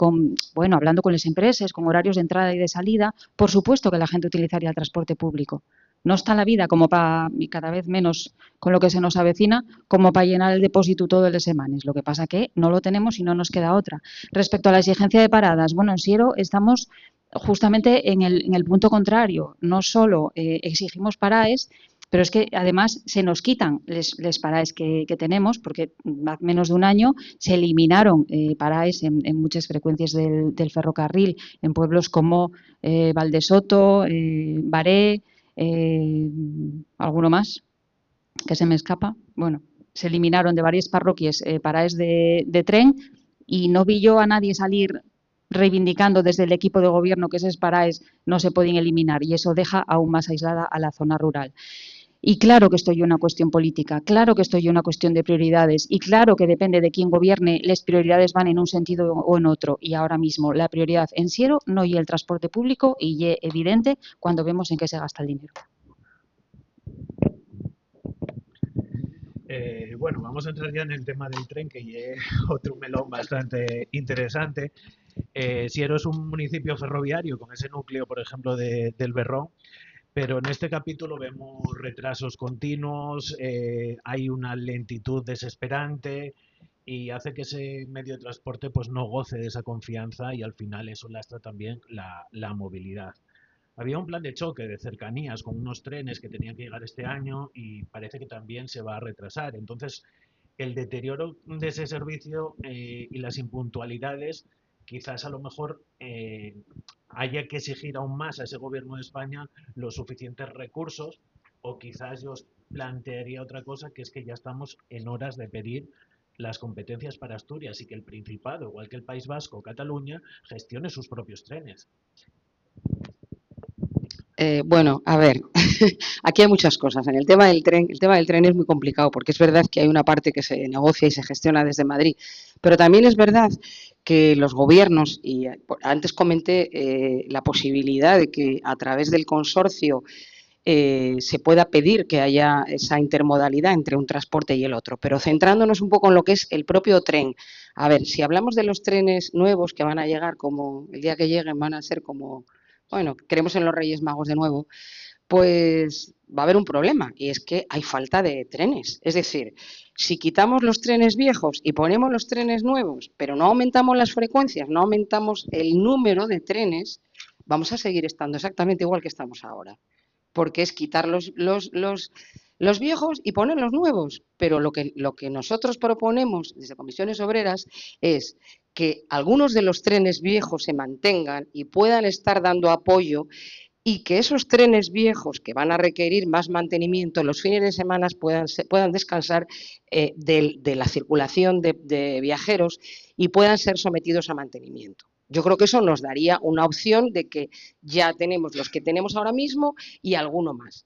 hablando con las empresas, con horarios de entrada y de salida, por supuesto que la gente utilizaría el transporte público. No está la vida como para, y cada vez menos con lo que se nos avecina, como para llenar el depósito todas las semanas. Lo que pasa que no lo tenemos y no nos queda otra. Respecto a la exigencia de paradas, bueno, en Siero estamos justamente en el punto contrario. No solo exigimos paradas, pero es que además se nos quitan les paradas que tenemos, porque hace menos de un año se eliminaron paradas en muchas frecuencias del ferrocarril, en pueblos como Valdesoto, Baré, ¿Alguno más que se me escapa? Bueno, se eliminaron de varias parroquias paraes de tren y no vi yo a nadie salir reivindicando desde el equipo de gobierno que esos paraes no se pueden eliminar y eso deja aún más aislada a la zona rural. Y claro que esto es una cuestión política, claro que esto es una cuestión de prioridades y claro que depende de quién gobierne, las prioridades van en un sentido o en otro. Y ahora mismo la prioridad en Siero no y el transporte público y es evidente cuando vemos en qué se gasta el dinero. Bueno, vamos a entrar ya en el tema del tren, que es otro melón bastante interesante. Siero es un municipio ferroviario con ese núcleo, por ejemplo, del Berrón, pero en este capítulo vemos retrasos continuos, hay una lentitud desesperante y hace que ese medio de transporte pues no goce de esa confianza y al final eso lastra también la movilidad. Había un plan de choque de cercanías con unos trenes que tenían que llegar este año y parece que también se va a retrasar. Entonces, el deterioro de ese servicio y las impuntualidades, quizás a lo mejor haya que exigir aún más a ese gobierno de España los suficientes recursos o quizás yo os plantearía otra cosa, que es que ya estamos en horas de pedir las competencias para Asturias y que el Principado, igual que el País Vasco o Cataluña, gestione sus propios trenes. Bueno, a ver, aquí hay muchas cosas. En el tema del tren es muy complicado porque es verdad que hay una parte que se negocia y se gestiona desde Madrid, pero también es verdad que los gobiernos, y antes comenté la posibilidad de que a través del consorcio se pueda pedir que haya esa intermodalidad entre un transporte y el otro, pero centrándonos un poco en lo que es el propio tren. A ver, si hablamos de los trenes nuevos que van a llegar, como el día que lleguen van a ser como, bueno, creemos en los Reyes Magos de nuevo, pues va a haber un problema y es que hay falta de trenes. Es decir, si quitamos los trenes viejos y ponemos los trenes nuevos, pero no aumentamos las frecuencias, no aumentamos el número de trenes, vamos a seguir estando exactamente igual que estamos ahora. Porque es quitar los viejos y poner los nuevos. Pero lo que nosotros proponemos desde Comisiones Obreras es que algunos de los trenes viejos se mantengan y puedan estar dando apoyo y que esos trenes viejos que van a requerir más mantenimiento los fines de semana puedan descansar de la circulación de viajeros y puedan ser sometidos a mantenimiento. Yo creo que eso nos daría una opción de que ya tenemos los que tenemos ahora mismo y alguno más.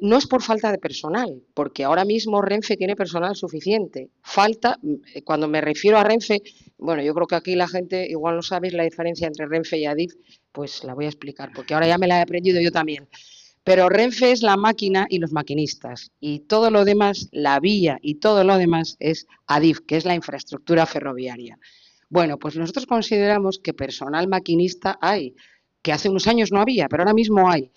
No es por falta de personal, porque ahora mismo Renfe tiene personal suficiente. Falta, cuando me refiero a Renfe, bueno, yo creo que aquí la gente, igual no sabéis la diferencia entre Renfe y Adif, pues la voy a explicar, porque ahora ya me la he aprendido yo también. Pero Renfe es la máquina y los maquinistas, y todo lo demás, la vía y todo lo demás es Adif, que es la infraestructura ferroviaria. Bueno, pues nosotros consideramos que personal maquinista hay, que hace unos años no había, pero ahora mismo hay.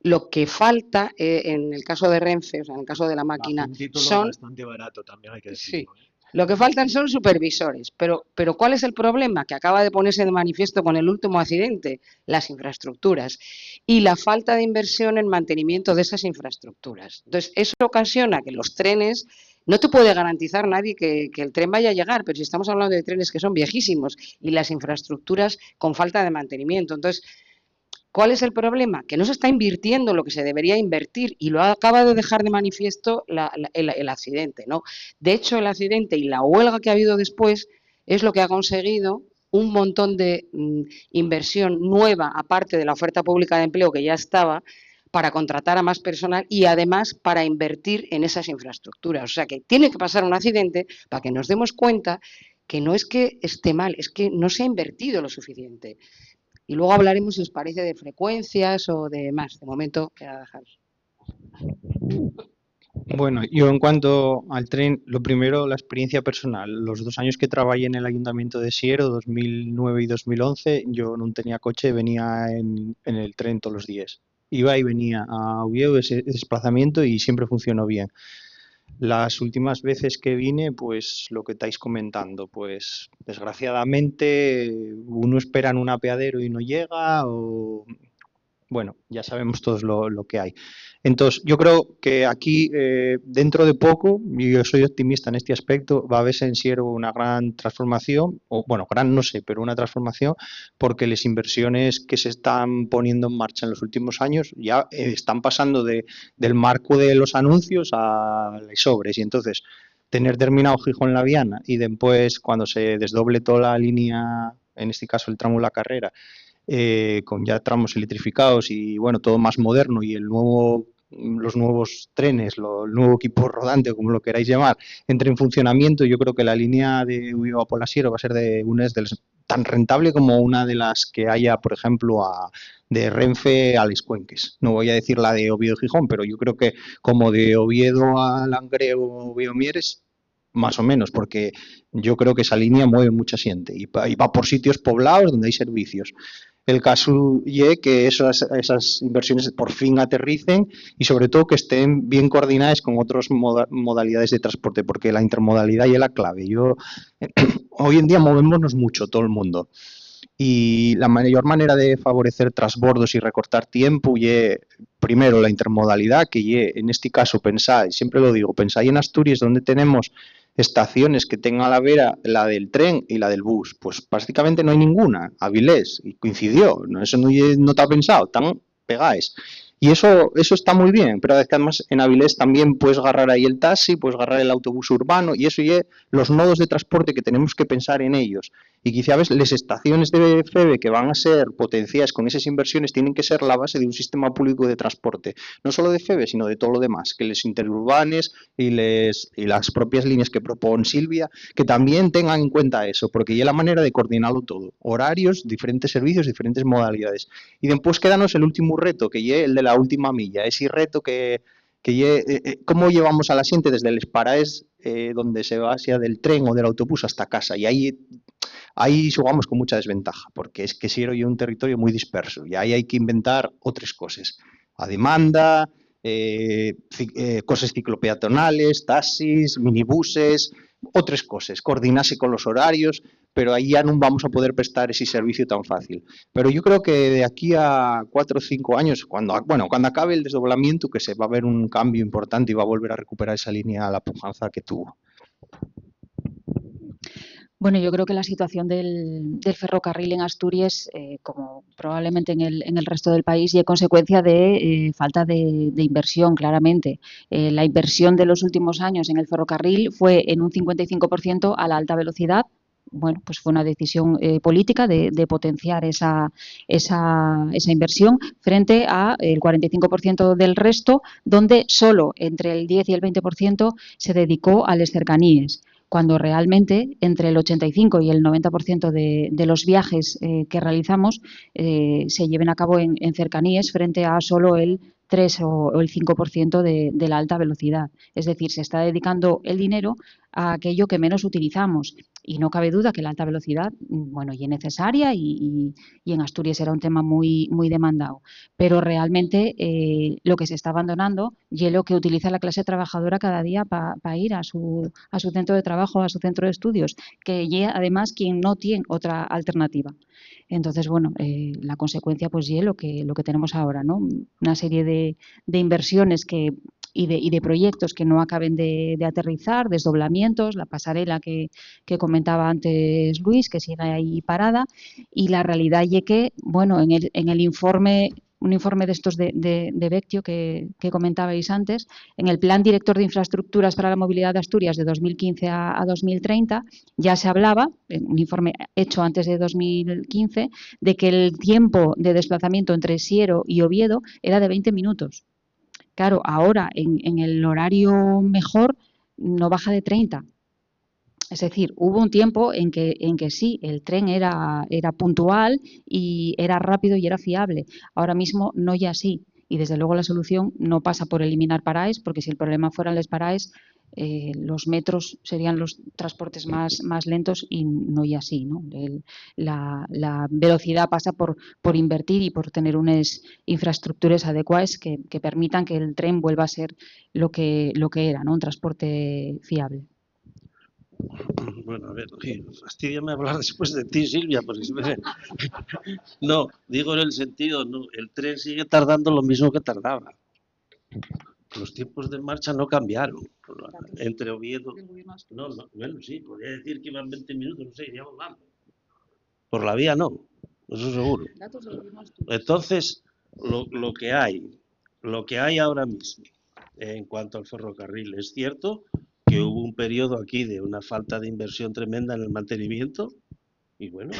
Lo que falta en el caso de Renfe, o sea, en el caso de la máquina, un título son... bastante barato también hay que decirlo. Sí. Lo que faltan son supervisores, pero ¿cuál es el problema? Que acaba de ponerse de manifiesto con el último accidente, las infraestructuras y la falta de inversión en mantenimiento de esas infraestructuras. Entonces, eso ocasiona que los trenes, no te puede garantizar nadie que el tren vaya a llegar, pero si estamos hablando de trenes que son viejísimos y las infraestructuras con falta de mantenimiento. Entonces, ¿cuál es el problema? Que no se está invirtiendo lo que se debería invertir y lo acaba de dejar de manifiesto el accidente, ¿no? De hecho, el accidente y la huelga que ha habido después es lo que ha conseguido un montón de inversión nueva, aparte de la oferta pública de empleo que ya estaba, para contratar a más personal y además para invertir en esas infraestructuras. O sea que tiene que pasar un accidente para que nos demos cuenta que no es que esté mal, es que no se ha invertido lo suficiente. Y luego hablaremos, si os parece, de frecuencias o de más. De momento, queda dejar. Bueno, yo en cuanto al tren, lo primero, la experiencia personal. Los 2 años que trabajé en el Ayuntamiento de Siero, 2009 y 2011, yo no tenía coche, venía en el tren todos los días. Iba y venía a Oviedo ese desplazamiento y siempre funcionó bien. Las últimas veces que vine, pues lo que estáis comentando, pues desgraciadamente uno espera en un apeadero y no llega, o bueno, ya sabemos todos lo que hay. Entonces, yo creo que aquí, dentro de poco, y yo soy optimista en este aspecto, va a verse en Siero una gran transformación, o bueno, gran no sé, pero una transformación, porque las inversiones que se están poniendo en marcha en los últimos años ya están pasando del marco de los anuncios a los sobres, y entonces tener terminado Gijón-La Viana y después cuando se desdoble toda la línea, en este caso el tramo de la carrera, con ya tramos electrificados y bueno, todo más moderno y los nuevos trenes, el nuevo equipo rodante, como lo queráis llamar, entre en funcionamiento, yo creo que la línea de Ulloa-Polasiero va a ser tan rentable como una de las que haya, por ejemplo, de Renfe a Les Cuenques. No voy a decir la de Oviedo-Gijón, pero yo creo que como de Oviedo a Langreo o Oviedo-Mieres, más o menos, porque yo creo que esa línea mueve mucha gente y va por sitios poblados donde hay servicios. El caso es que esas inversiones por fin aterricen y sobre todo que estén bien coordinadas con otras modalidades de transporte, porque la intermodalidad ya es la clave. Hoy en día movémonos mucho, todo el mundo. Y la mayor manera de favorecer transbordos y recortar tiempo es, primero, la intermodalidad, que en este caso pensáis, siempre lo digo, pensáis en Asturias, donde tenemos estaciones que tengan a la vera la del tren y la del bus. Pues prácticamente no hay ninguna. Avilés, y coincidió, ¿no? Eso no está pensado, están pegáis. Y eso está muy bien, pero además en Avilés también puedes agarrar ahí el taxi, puedes agarrar el autobús urbano, y eso ya los modos de transporte que tenemos que pensar en ellos. Y quizá las estaciones de FEBE que van a ser potenciadas con esas inversiones tienen que ser la base de un sistema público de transporte, no solo de FEBE, sino de todo lo demás, que los interurbanes y las propias líneas que propone Silvia, que también tengan en cuenta eso, porque ya es la manera de coordinarlo todo, horarios, diferentes servicios, diferentes modalidades. Y después quedanos el último reto, que es el de la última milla, ese reto cómo llevamos a la gente desde los paraes donde se va hacia del tren o del autobús hasta casa, y ahí jugamos con mucha desventaja, porque es que Siero es un territorio muy disperso y ahí hay que inventar otras cosas. A demanda, cosas ciclopeatonales, taxis, minibuses, otras cosas, coordinarse con los horarios, pero ahí ya no vamos a poder prestar ese servicio tan fácil. Pero yo creo que de aquí a 4 o 5 años, cuando acabe el desdoblamiento, que se va a ver un cambio importante y va a volver a recuperar esa línea a la pujanza que tuvo. Bueno, yo creo que la situación del ferrocarril en Asturias, como probablemente en el resto del país, y es consecuencia de falta de inversión, claramente. La inversión de los últimos años en el ferrocarril fue en un 55% a la alta velocidad. Bueno, pues fue una decisión política de potenciar esa inversión frente a el 45% del resto, donde solo entre el 10 y el 20% se dedicó a las cercanías, cuando realmente entre el 85 y el 90% de los viajes que realizamos se lleven a cabo en cercanías frente a solo el 3 o el 5% de la alta velocidad. Es decir, se está dedicando el dinero a aquello que menos utilizamos. Y no cabe duda que la alta velocidad, bueno, y es necesaria y en Asturias era un tema muy, muy demandado. Pero realmente lo que se está abandonando y es lo que utiliza la clase trabajadora cada día para ir a su centro de trabajo, a su centro de estudios, que ya además quien no tiene otra alternativa. Entonces, bueno, la consecuencia pues es lo que tenemos ahora, ¿no? Una serie de inversiones y de proyectos que no acaben de aterrizar, desdoblamientos, la pasarela que comentaba antes Luis, que sigue ahí parada, y la realidad es que, bueno, en el informe, un informe de estos de Vectio que comentabais antes, en el Plan Director de Infraestructuras para la Movilidad de Asturias de 2015 a 2030, ya se hablaba, en un informe hecho antes de 2015, de que el tiempo de desplazamiento entre Siero y Oviedo era de 20 minutos. Claro, ahora en el horario mejor no baja de 30. Es decir, hubo un tiempo en que sí, el tren era puntual y era rápido y era fiable. Ahora mismo no ya así. Y desde luego la solución no pasa por eliminar paraes, porque si el problema fueran los paraes, los metros serían los transportes más lentos y no ya así, ¿no? La velocidad pasa por invertir y por tener unas infraestructuras adecuadas que permitan que el tren vuelva a ser lo que era, ¿no? Un transporte fiable. Bueno, a ver, fastidiame hablar después de ti, Silvia, porque no, digo en el sentido, no, el tren sigue tardando lo mismo que tardaba. Los tiempos de marcha no cambiaron. Entre Oviedo... No, bueno, sí, podría decir que iban 20 minutos, no sé, iríamos dando. Por la vía no, eso seguro. Entonces, lo que hay ahora mismo en cuanto al ferrocarril, es cierto que hubo un periodo aquí de una falta de inversión tremenda en el mantenimiento y bueno,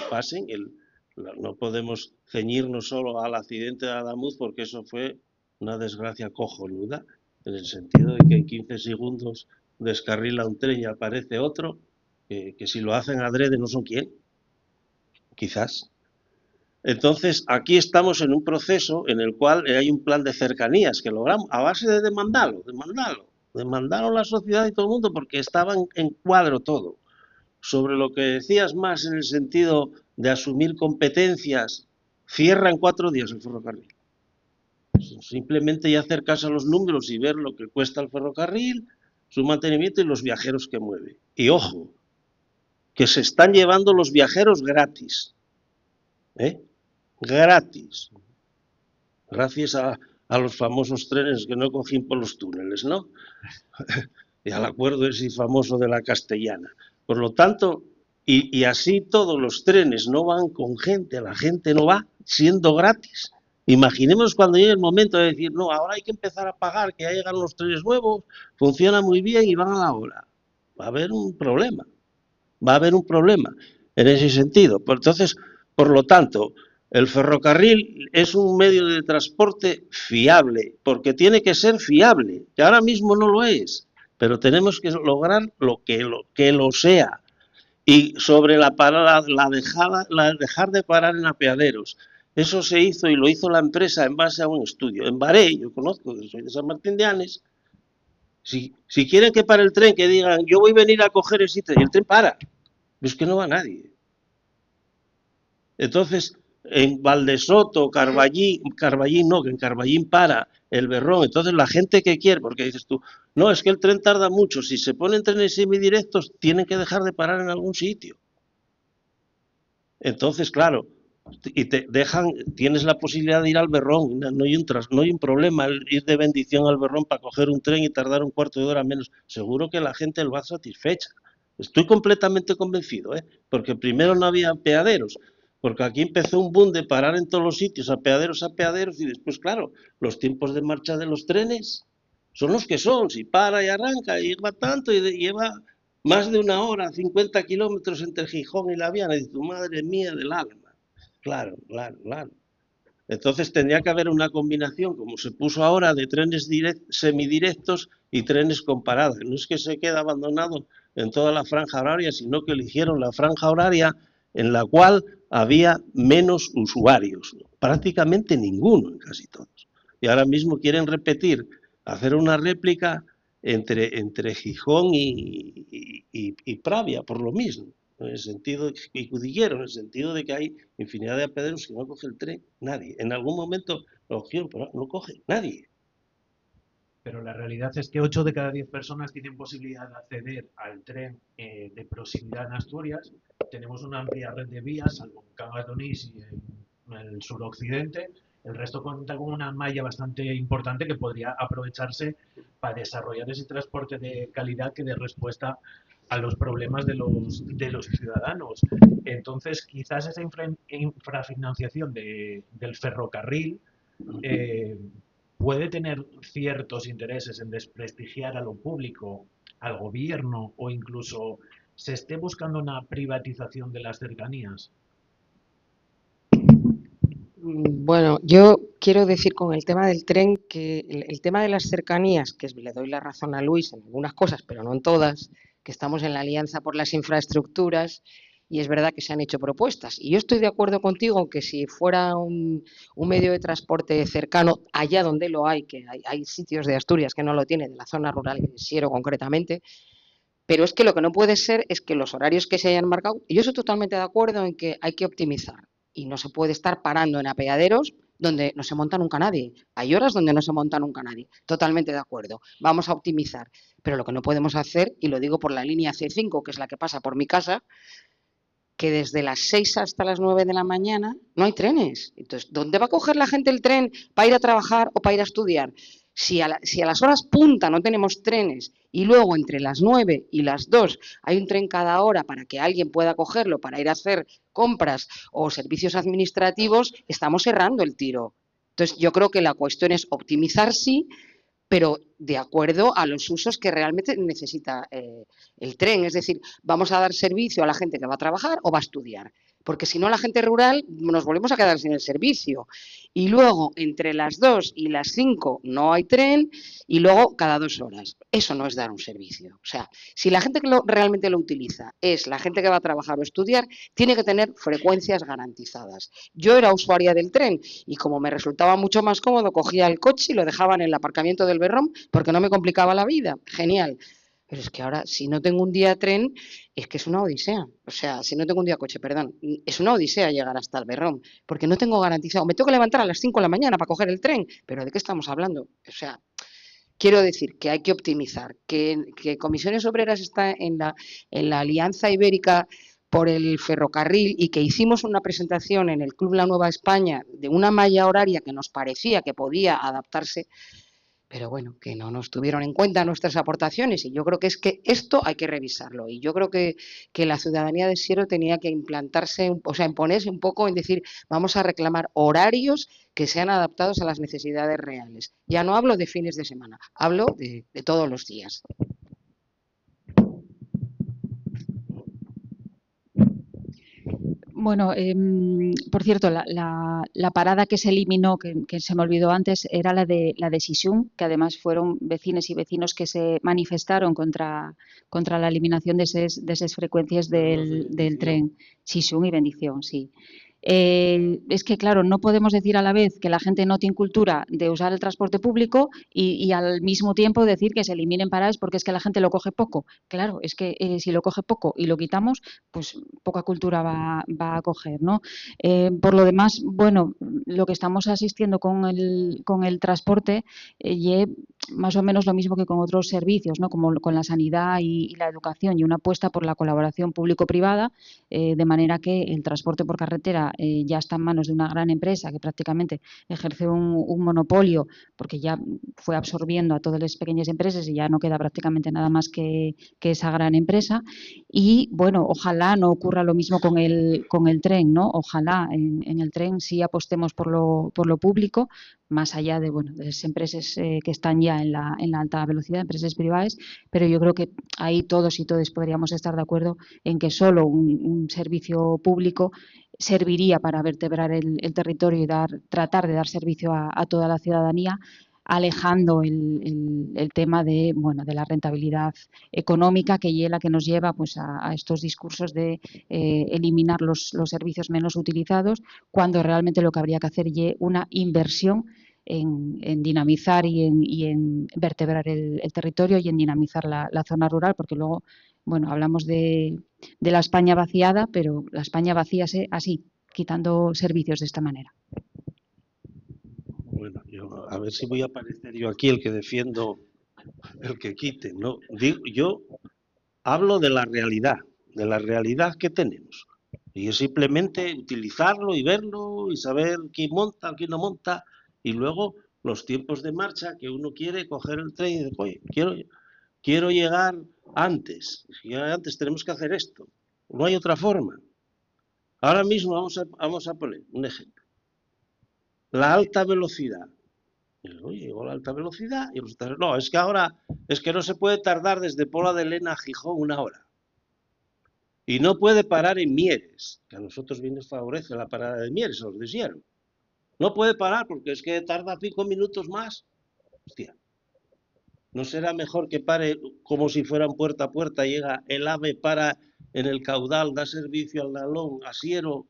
no podemos ceñirnos solo al accidente de Adamuz porque eso fue una desgracia cojonuda, en el sentido de que en 15 segundos descarrila un tren y aparece otro, que si lo hacen adrede no son quién, quizás. Entonces, aquí estamos en un proceso en el cual hay un plan de cercanías que logramos a base de demandarlo a la sociedad y todo el mundo porque estaba en cuadro todo. Sobre lo que decías más en el sentido de asumir competencias, cierra en 4 días el ferrocarril. Simplemente ya hacer caso a los números y ver lo que cuesta el ferrocarril, su mantenimiento y los viajeros que mueve. Y ojo, que se están llevando los viajeros gratis. Gratis. Gracias a los famosos trenes que no cogí por los túneles, ¿no? Y al acuerdo ese famoso de la Castellana. Por lo tanto, y así todos los trenes no van con gente, la gente no va siendo gratis. Imaginemos cuando llegue el momento de decir, no, ahora hay que empezar a pagar, que ya llegan los trenes nuevos, funciona muy bien y van a la hora. Va a haber un problema. Va a haber un problema en ese sentido. Entonces, por lo tanto, el ferrocarril es un medio de transporte fiable, porque tiene que ser fiable, que ahora mismo no lo es, pero tenemos que lograr que lo sea. Y sobre la dejar de parar en apeaderos, eso se hizo y lo hizo la empresa en base a un estudio. En Baré, yo conozco, soy de San Martín de Anes, si quieren que pare el tren, que digan, yo voy a venir a coger ese tren, y el tren para, es que no va nadie. Entonces, en Valdesoto, Carballín no, que en Carballín para el Berrón. Entonces, la gente que quiere, porque dices tú, no, es que el tren tarda mucho. Si se ponen trenes semidirectos, tienen que dejar de parar en algún sitio. Entonces, claro, y tienes la posibilidad de ir al Berrón. No hay un problema el ir de Bendición al Berrón para coger un tren y tardar un cuarto de hora menos. Seguro que la gente lo va satisfecha. Estoy completamente convencido, porque primero no había apeaderos. Porque aquí empezó un boom de parar en todos los sitios, apeaderos, y después, claro, los tiempos de marcha de los trenes son los que son. Si para y arranca, y lleva tanto, y lleva más de 1 hora, 50 kilómetros entre Gijón y La Viana, y tu madre mía del alma. Claro. Entonces tendría que haber una combinación, como se puso ahora, de trenes semidirectos y trenes con parada. No es que se quede abandonado en toda la franja horaria, sino que eligieron la franja horaria en la cual había menos usuarios, prácticamente ninguno en casi todos. Y ahora mismo quieren hacer una réplica entre Gijón y Pravia, por lo mismo, en el sentido, y Cudillero, en el sentido de que hay infinidad de apeaderos que no coge el tren, nadie. En algún momento lo cogieron, pero no coge nadie. Pero la realidad es que 8 de cada 10 personas tienen posibilidad de acceder al tren de proximidad en Asturias. Tenemos una amplia red de vías, salvo en Cangas de Onís y en el suroccidente. El resto cuenta con una malla bastante importante que podría aprovecharse para desarrollar ese transporte de calidad que dé respuesta a los problemas de los ciudadanos. Entonces, quizás esa infrafinanciación del ferrocarril puede tener ciertos intereses en desprestigiar a lo público, al gobierno, o incluso se esté buscando una privatización de las cercanías. Bueno, yo quiero decir con el tema del tren que el tema de las cercanías, que le doy la razón a Luis en algunas cosas, pero no en todas, que estamos en la Alianza por las Infraestructuras y es verdad que se han hecho propuestas. Y yo estoy de acuerdo contigo que si fuera un medio de transporte cercano, allá donde lo hay, que hay sitios de Asturias que no lo tienen, de la zona rural de Siero concretamente, pero es que lo que no puede ser es que los horarios que se hayan marcado, y yo estoy totalmente de acuerdo en que hay que optimizar, y no se puede estar parando en apeaderos donde no se monta nunca nadie. Hay horas donde no se monta nunca nadie. Totalmente de acuerdo. Vamos a optimizar. Pero lo que no podemos hacer, y lo digo por la línea C5, que es la que pasa por mi casa, que desde las 6 hasta las 9 de la mañana no hay trenes. Entonces, ¿dónde va a coger la gente el tren para ir a trabajar o para ir a estudiar? Si a las horas punta no tenemos trenes y luego entre las 9 y las 2 hay un tren cada hora para que alguien pueda cogerlo para ir a hacer compras o servicios administrativos, estamos cerrando el tiro. Entonces, yo creo que la cuestión es optimizar, sí, pero de acuerdo a los usos que realmente necesita el tren. Es decir, vamos a dar servicio a la gente que va a trabajar o va a estudiar, porque si no la gente rural nos volvemos a quedar sin el servicio. Y luego, entre las 2 y las 5 no hay tren y luego cada 2 horas. Eso no es dar un servicio. O sea, si la gente que realmente lo utiliza es la gente que va a trabajar o estudiar, tiene que tener frecuencias garantizadas. Yo era usuaria del tren y como me resultaba mucho más cómodo, cogía el coche y lo dejaba en el aparcamiento del Berrón porque no me complicaba la vida. Genial. Pero es que ahora, si no tengo un día tren, es que es una odisea. O sea, si no tengo un día coche, perdón, es una odisea llegar hasta el Berrón, porque no tengo garantizado. Me tengo que levantar a las 5 de la mañana para coger el tren. ¿Pero de qué estamos hablando? O sea, quiero decir que hay que optimizar, que Comisiones Obreras está en la Alianza Ibérica por el ferrocarril y que hicimos una presentación en el Club La Nueva España de una malla horaria que nos parecía que podía adaptarse, pero bueno, que no nos tuvieron en cuenta nuestras aportaciones y yo creo que es que esto hay que revisarlo y yo creo que la ciudadanía de Siero tenía que implantarse, o sea, imponerse un poco en decir, vamos a reclamar horarios que sean adaptados a las necesidades reales. Ya no hablo de fines de semana, hablo de todos los días. Bueno, por cierto, la parada que se eliminó, que se me olvidó antes, era la de Sisún, que además fueron vecinos y vecinos que se manifestaron contra la eliminación de esas frecuencias del tren. Sisún y Bendición, sí. Es que, claro, no podemos decir a la vez que la gente no tiene cultura de usar el transporte público y al mismo tiempo decir que se eliminen paradas porque es que la gente lo coge poco. Claro, es que si lo coge poco y lo quitamos, pues poca cultura va a coger, ¿no? Por lo demás, bueno, lo que estamos asistiendo con el transporte y más o menos lo mismo que con otros servicios, ¿no? Como con la sanidad y la educación y una apuesta por la colaboración público-privada, de manera que el transporte por carretera ya está en manos de una gran empresa que prácticamente ejerce un monopolio porque ya fue absorbiendo a todas las pequeñas empresas y ya no queda prácticamente nada más que esa gran empresa. Y bueno, ojalá no ocurra lo mismo con el tren, ¿no? Ojalá en el tren sí apostemos por lo público, más allá de las empresas que están ya en la alta velocidad, empresas privadas, pero yo creo que ahí todos y todas podríamos estar de acuerdo en que solo un servicio público serviría para vertebrar el territorio y tratar de dar servicio a toda la ciudadanía, alejando el tema de la rentabilidad económica que es la que nos lleva pues a estos discursos de eliminar los servicios menos utilizados, cuando realmente lo que habría que hacer es una inversión en dinamizar y en vertebrar el territorio y en dinamizar la zona rural, porque luego, hablamos de la España vaciada, pero la España vacíase así, quitando servicios de esta manera. Bueno, a ver si voy a parecer yo aquí el que defiendo el que quite, ¿no? Yo hablo de la realidad que tenemos. Y es simplemente utilizarlo y verlo y saber quién monta, quién no monta, y luego los tiempos de marcha que uno quiere coger el tren y decir, oye, quiero llegar antes, si antes tenemos que hacer esto, no hay otra forma. Ahora mismo vamos a poner un ejemplo. La alta velocidad. Oye, llegó la alta velocidad y no, es que ahora no se puede tardar desde Pola de Lena a Gijón 1 hora. Y no puede parar en Mieres, que a nosotros bien nos favorece la parada de Mieres, a los de Siero. No puede parar porque es que tarda 5 minutos más. Hostia, ¿no será mejor que pare como si fueran puerta a puerta? Llega el AVE, para en el Caudal, da servicio al Nalón, a Siero,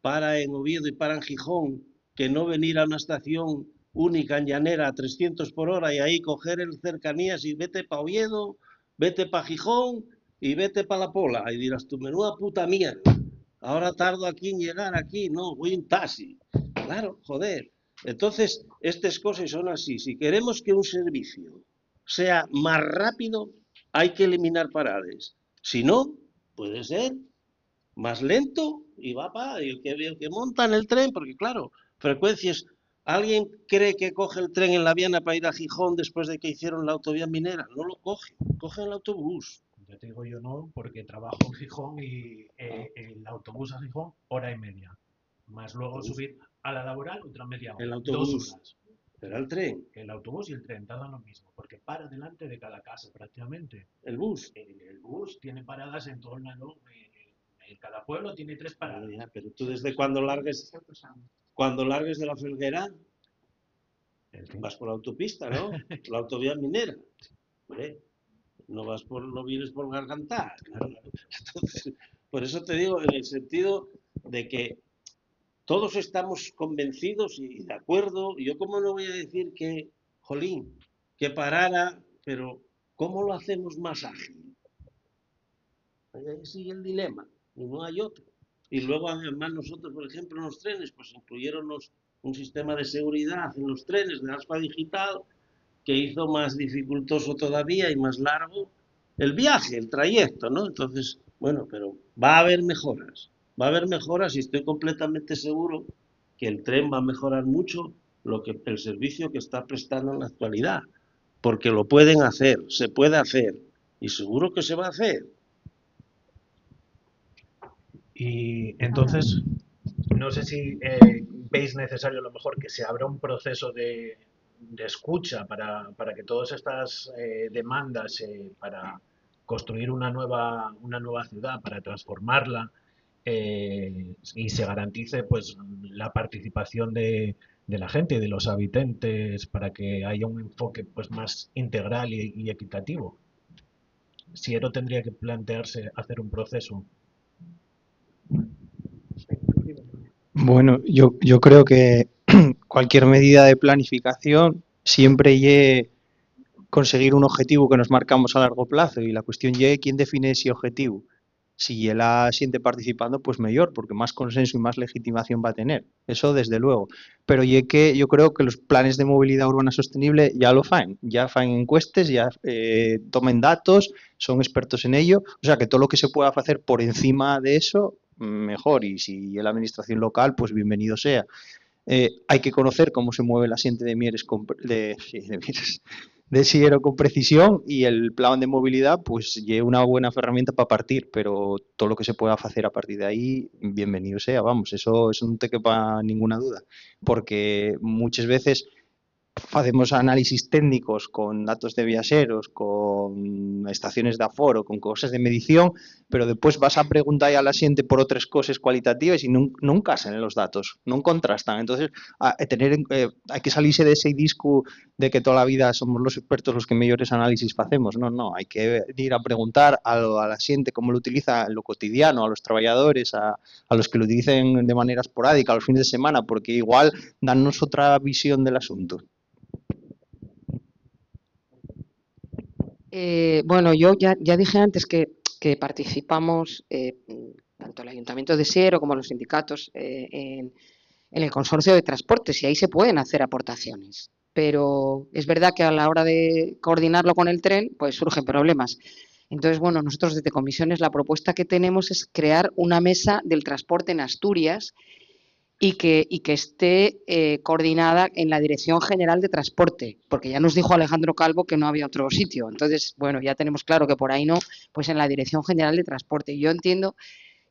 para en Oviedo y para en Gijón, que no venir a una estación única en Llanera a 300 por hora y ahí coger el cercanías y vete para Oviedo, vete para Gijón y vete para la Pola. Y dirás tú, menuda puta mierda. Ahora tardo aquí en llegar aquí, no, voy en taxi. Claro, joder. Entonces, estas cosas son así. Si queremos que un servicio sea más rápido, hay que eliminar paradas. Si no, puede ser más lento y va para el que monta en el tren, porque claro, frecuencias. ¿Alguien cree que coge el tren en la Viana para ir a Gijón después de que hicieron la autovía minera? No lo coge, coge el autobús. Ya te digo yo no, porque trabajo en Gijón y el autobús a Gijón, 1 hora y media. Más luego Autobús. subir a la laboral, otra media hora. El 2 autobús. horas. Pero el tren, El autobús y el tren tardan lo mismo, porque para delante de cada casa prácticamente. el bus. El bus tiene paradas en todo el lado. En cada pueblo tiene 3 paradas. Ya, pero tú desde cuando largues de la Felguera, vas por la autopista, ¿no? La autovía minera. Hombre, no vienes por Gargantá. Entonces, por eso te digo, en el sentido de que todos estamos convencidos y de acuerdo. Yo cómo no voy a decir que, jolín, que parara, pero ¿cómo lo hacemos más ágil? Ahí sigue el dilema, y no hay otro. Y luego además nosotros, por ejemplo, en los trenes, pues incluyeron un sistema de seguridad en los trenes de aspa digital que hizo más dificultoso todavía y más largo el viaje, el trayecto, ¿no? Entonces, bueno, pero va a haber mejoras. Va a haber mejoras y estoy completamente seguro que el tren va a mejorar mucho el servicio que está prestando en la actualidad, porque lo pueden hacer, se puede hacer y seguro que se va a hacer. Y entonces, no sé si veis necesario a lo mejor que se abra un proceso de escucha para que todas estas demandas para construir una nueva ciudad, para transformarla y se garantice pues la participación de la gente, de los habitantes, para que haya un enfoque pues más integral y equitativo. Siero tendría que plantearse hacer un proceso. Bueno, yo creo que cualquier medida de planificación siempre lleve conseguir un objetivo que nos marcamos a largo plazo y la cuestión lleve quién define ese objetivo. Si él la siente participando, pues mejor, porque más consenso y más legitimación va a tener. Eso desde luego. Pero yo creo que los planes de movilidad urbana sostenible ya lo faen. Ya faen encuestas, ya tomen datos, son expertos en ello. O sea que todo lo que se pueda hacer por encima de eso, mejor. Y si es la administración local, pues bienvenido sea. Hay que conocer cómo se mueve la siente de Mieres de Siero con precisión y el plan de movilidad pues lleva una buena herramienta para partir, pero todo lo que se pueda hacer a partir de ahí, bienvenido sea, vamos, eso no te quepa ninguna duda, porque muchas veces hacemos análisis técnicos con datos de viajeros, con estaciones de aforo, con cosas de medición, pero después vas a preguntar a la xente por otras cosas cualitativas y non casan en los datos, non contrastan. Entonces, hay que salirse de ese disco de que toda la vida somos los expertos los que mejores análisis facemos. No, hay que ir a preguntar a la xente cómo lo utiliza en lo cotidiano, a los trabajadores, a los que lo utilicen de manera esporádica, a los fines de semana, porque igual danos otra visión del asunto. Bueno, yo ya dije antes que participamos, tanto el Ayuntamiento de Siero como los sindicatos, en el consorcio de transportes y ahí se pueden hacer aportaciones. Pero es verdad que a la hora de coordinarlo con el tren, pues surgen problemas. Entonces, bueno, nosotros desde Comisiones la propuesta que tenemos es crear una mesa del transporte en Asturias y que esté coordinada en la Dirección General de Transporte, porque ya nos dijo Alejandro Calvo que no había otro sitio. Entonces, bueno, ya tenemos claro que por ahí no, pues en la Dirección General de Transporte. Yo entiendo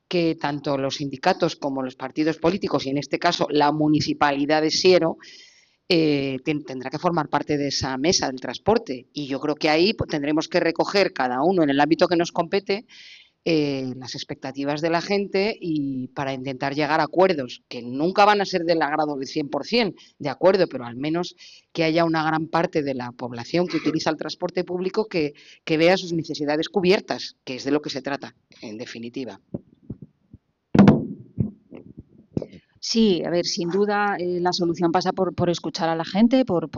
que tanto los sindicatos como los partidos políticos, y en este caso la Municipalidad de Siero, tendrá que formar parte de esa mesa del transporte. Y yo creo que ahí pues, tendremos que recoger cada uno en el ámbito que nos compete las expectativas de la gente y para intentar llegar a acuerdos que nunca van a ser del agrado del 100%, de acuerdo, pero al menos que haya una gran parte de la población que utiliza el transporte público que vea sus necesidades cubiertas, que es de lo que se trata, en definitiva. Sí, a ver, sin duda la solución pasa por escuchar a la gente, por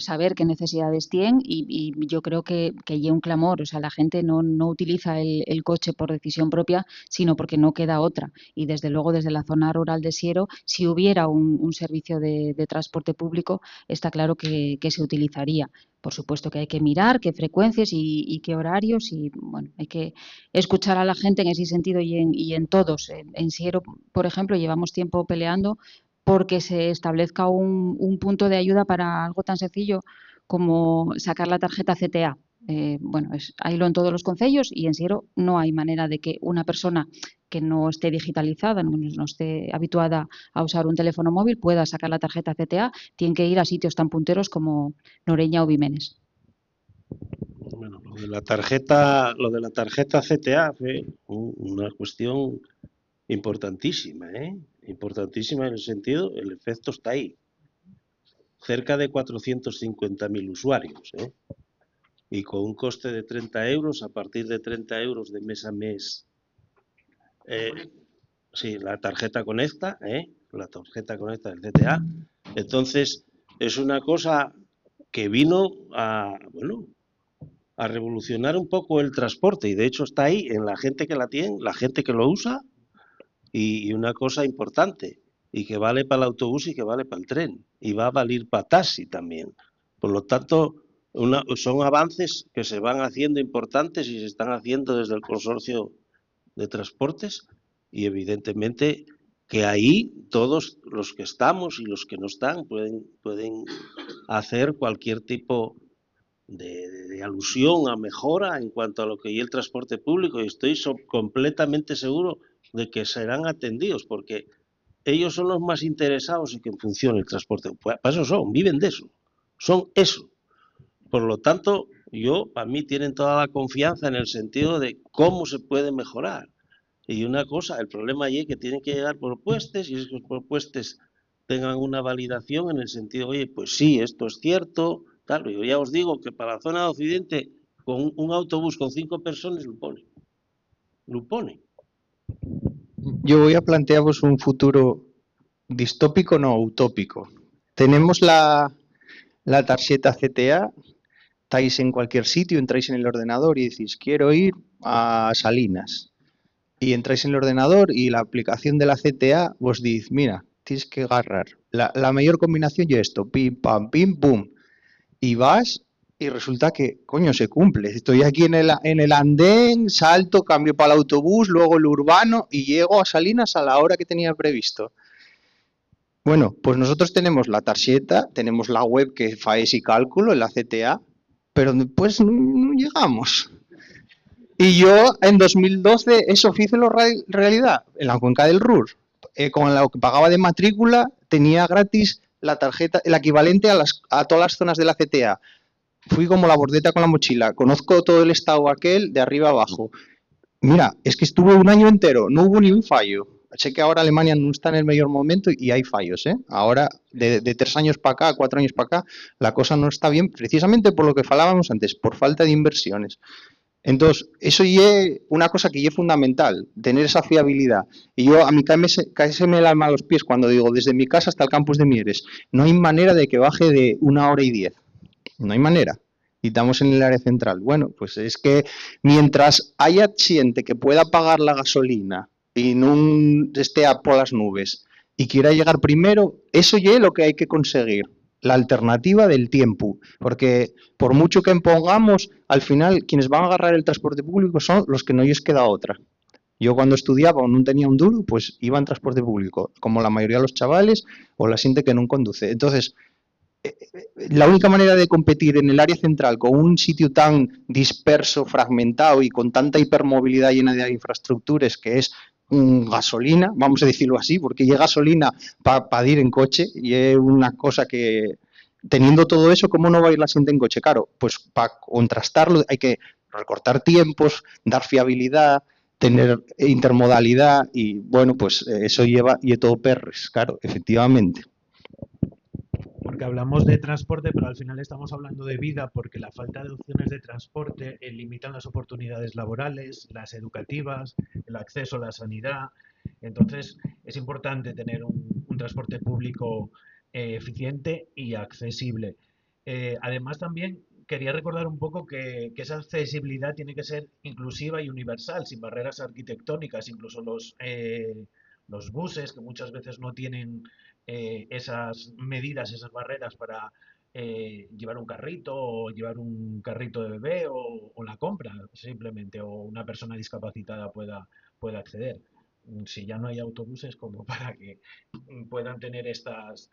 saber qué necesidades tienen y yo creo que hay un clamor, o sea, la gente no utiliza el coche por decisión propia, sino porque no queda otra. Y desde luego desde la zona rural de Siero, si hubiera un servicio de transporte público, está claro que se utilizaría. Por supuesto que hay que mirar qué frecuencias y qué horarios y bueno, hay que escuchar a la gente en ese sentido y en todos. En Siero, por ejemplo, llevamos tiempo peleando porque se establezca un punto de ayuda para algo tan sencillo como sacar la tarjeta CTA. Bueno, haylo en todos los concellos y en Siero no hay manera de que una persona que no esté digitalizada, no esté habituada a usar un teléfono móvil, pueda sacar la tarjeta CTA. Tienen que ir a sitios tan punteros como Noreña o Vimenes. Bueno, lo de la tarjeta CTA fue una cuestión importantísima, ¿eh? Importantísima en el sentido, el efecto está ahí. Cerca de 450.000 usuarios, ¿eh? Y con un coste de 30 euros, a partir de 30 euros de mes a mes. Sí, la tarjeta conecta, la tarjeta conecta del CTA. Entonces, es una cosa que vino a revolucionar un poco el transporte y de hecho está ahí en la gente que la tiene, la gente que lo usa y una cosa importante y que vale para el autobús y que vale para el tren y va a valer para taxi también. Por lo tanto, son avances que se van haciendo importantes y se están haciendo desde el consorcio de transportes y evidentemente que ahí todos los que estamos y los que no están pueden hacer cualquier tipo de alusión a mejora en cuanto a lo que es el transporte público y estoy completamente seguro de que serán atendidos porque ellos son los más interesados en que funcione el transporte. Para eso viven de eso, son eso. Por lo tanto, para mí tienen toda la confianza en el sentido de cómo se puede mejorar. Y una cosa, el problema allí es que tienen que llegar propuestas y esas propuestas tengan una validación en el sentido, oye, pues sí, esto es cierto, tal. Yo ya os digo que para la zona de Occidente, con un autobús con 5 personas, lo pone. Yo voy a plantearos un futuro distópico, no utópico. Tenemos la tarjeta CTA, estáis en cualquier sitio, entráis en el ordenador y decís, quiero ir a Salinas. Y entráis en el ordenador y la aplicación de la CTA os dice, mira, tienes que agarrar la mayor combinación y esto, pim, pam, pim, pum. Y vas y resulta que, coño, se cumple. Estoy aquí en el andén, salto, cambio para el autobús, luego el urbano y llego a Salinas a la hora que tenía previsto. Bueno, pues nosotros tenemos la tarjeta, tenemos la web que fa ese cálculo, la CTA, pero después no llegamos. Y yo en 2012 eso hice realidad en la cuenca del Ruhr. Con lo que pagaba de matrícula tenía gratis la tarjeta, el equivalente a todas las zonas de la CTA. Fui como la bordeta con la mochila, conozco todo el estado aquel de arriba abajo. Mira, es que estuve un año entero, no hubo ni un fallo. Sé que ahora Alemania no está en el mejor momento y hay fallos, ¿eh? Ahora, de 3 años para acá, 4 años para acá, la cosa no está bien, precisamente por lo que falábamos antes, por falta de inversiones. Entonces, eso es una cosa que es fundamental, tener esa fiabilidad. Y yo, a mí caéseme el alma a los pies cuando digo, desde mi casa hasta el campus de Mieres, no hay manera de que baje de 1 hora y 10. No hay manera. Y estamos en el área central. Bueno, pues es que mientras haya gente que pueda pagar la gasolina y no esté por las nubes y quiera llegar primero, eso es lo que hay que conseguir. La alternativa del tiempo, porque por mucho que impongamos, al final quienes van a agarrar el transporte público son los que no les queda otra. Yo cuando estudiaba o no tenía un duro, pues iba en transporte público, como la mayoría de los chavales o la gente que no conduce. Entonces, la única manera de competir en el área central con un sitio tan disperso, fragmentado y con tanta hipermovilidad llena de infraestructuras que es gasolina, vamos a decirlo así, porque llega gasolina para ir en coche y es una cosa que, teniendo todo eso, ¿cómo no va a ir la gente en coche? Claro, pues para contrastarlo hay que recortar tiempos, dar fiabilidad, tener intermodalidad y bueno, pues eso lleva y todo perres, claro, efectivamente. Porque hablamos de transporte, pero al final estamos hablando de vida, porque la falta de opciones de transporte limitan las oportunidades laborales, las educativas, el acceso a la sanidad, Entonces, es importante tener un transporte público eficiente y accesible. Además, también quería recordar un poco que esa accesibilidad tiene que ser inclusiva y universal, sin barreras arquitectónicas, incluso los buses, que muchas veces no tienen esas medidas, esas barreras para llevar un carrito o llevar un carrito de bebé o la compra simplemente, o una persona discapacitada pueda acceder. Si ya no hay autobuses como para que puedan tener estas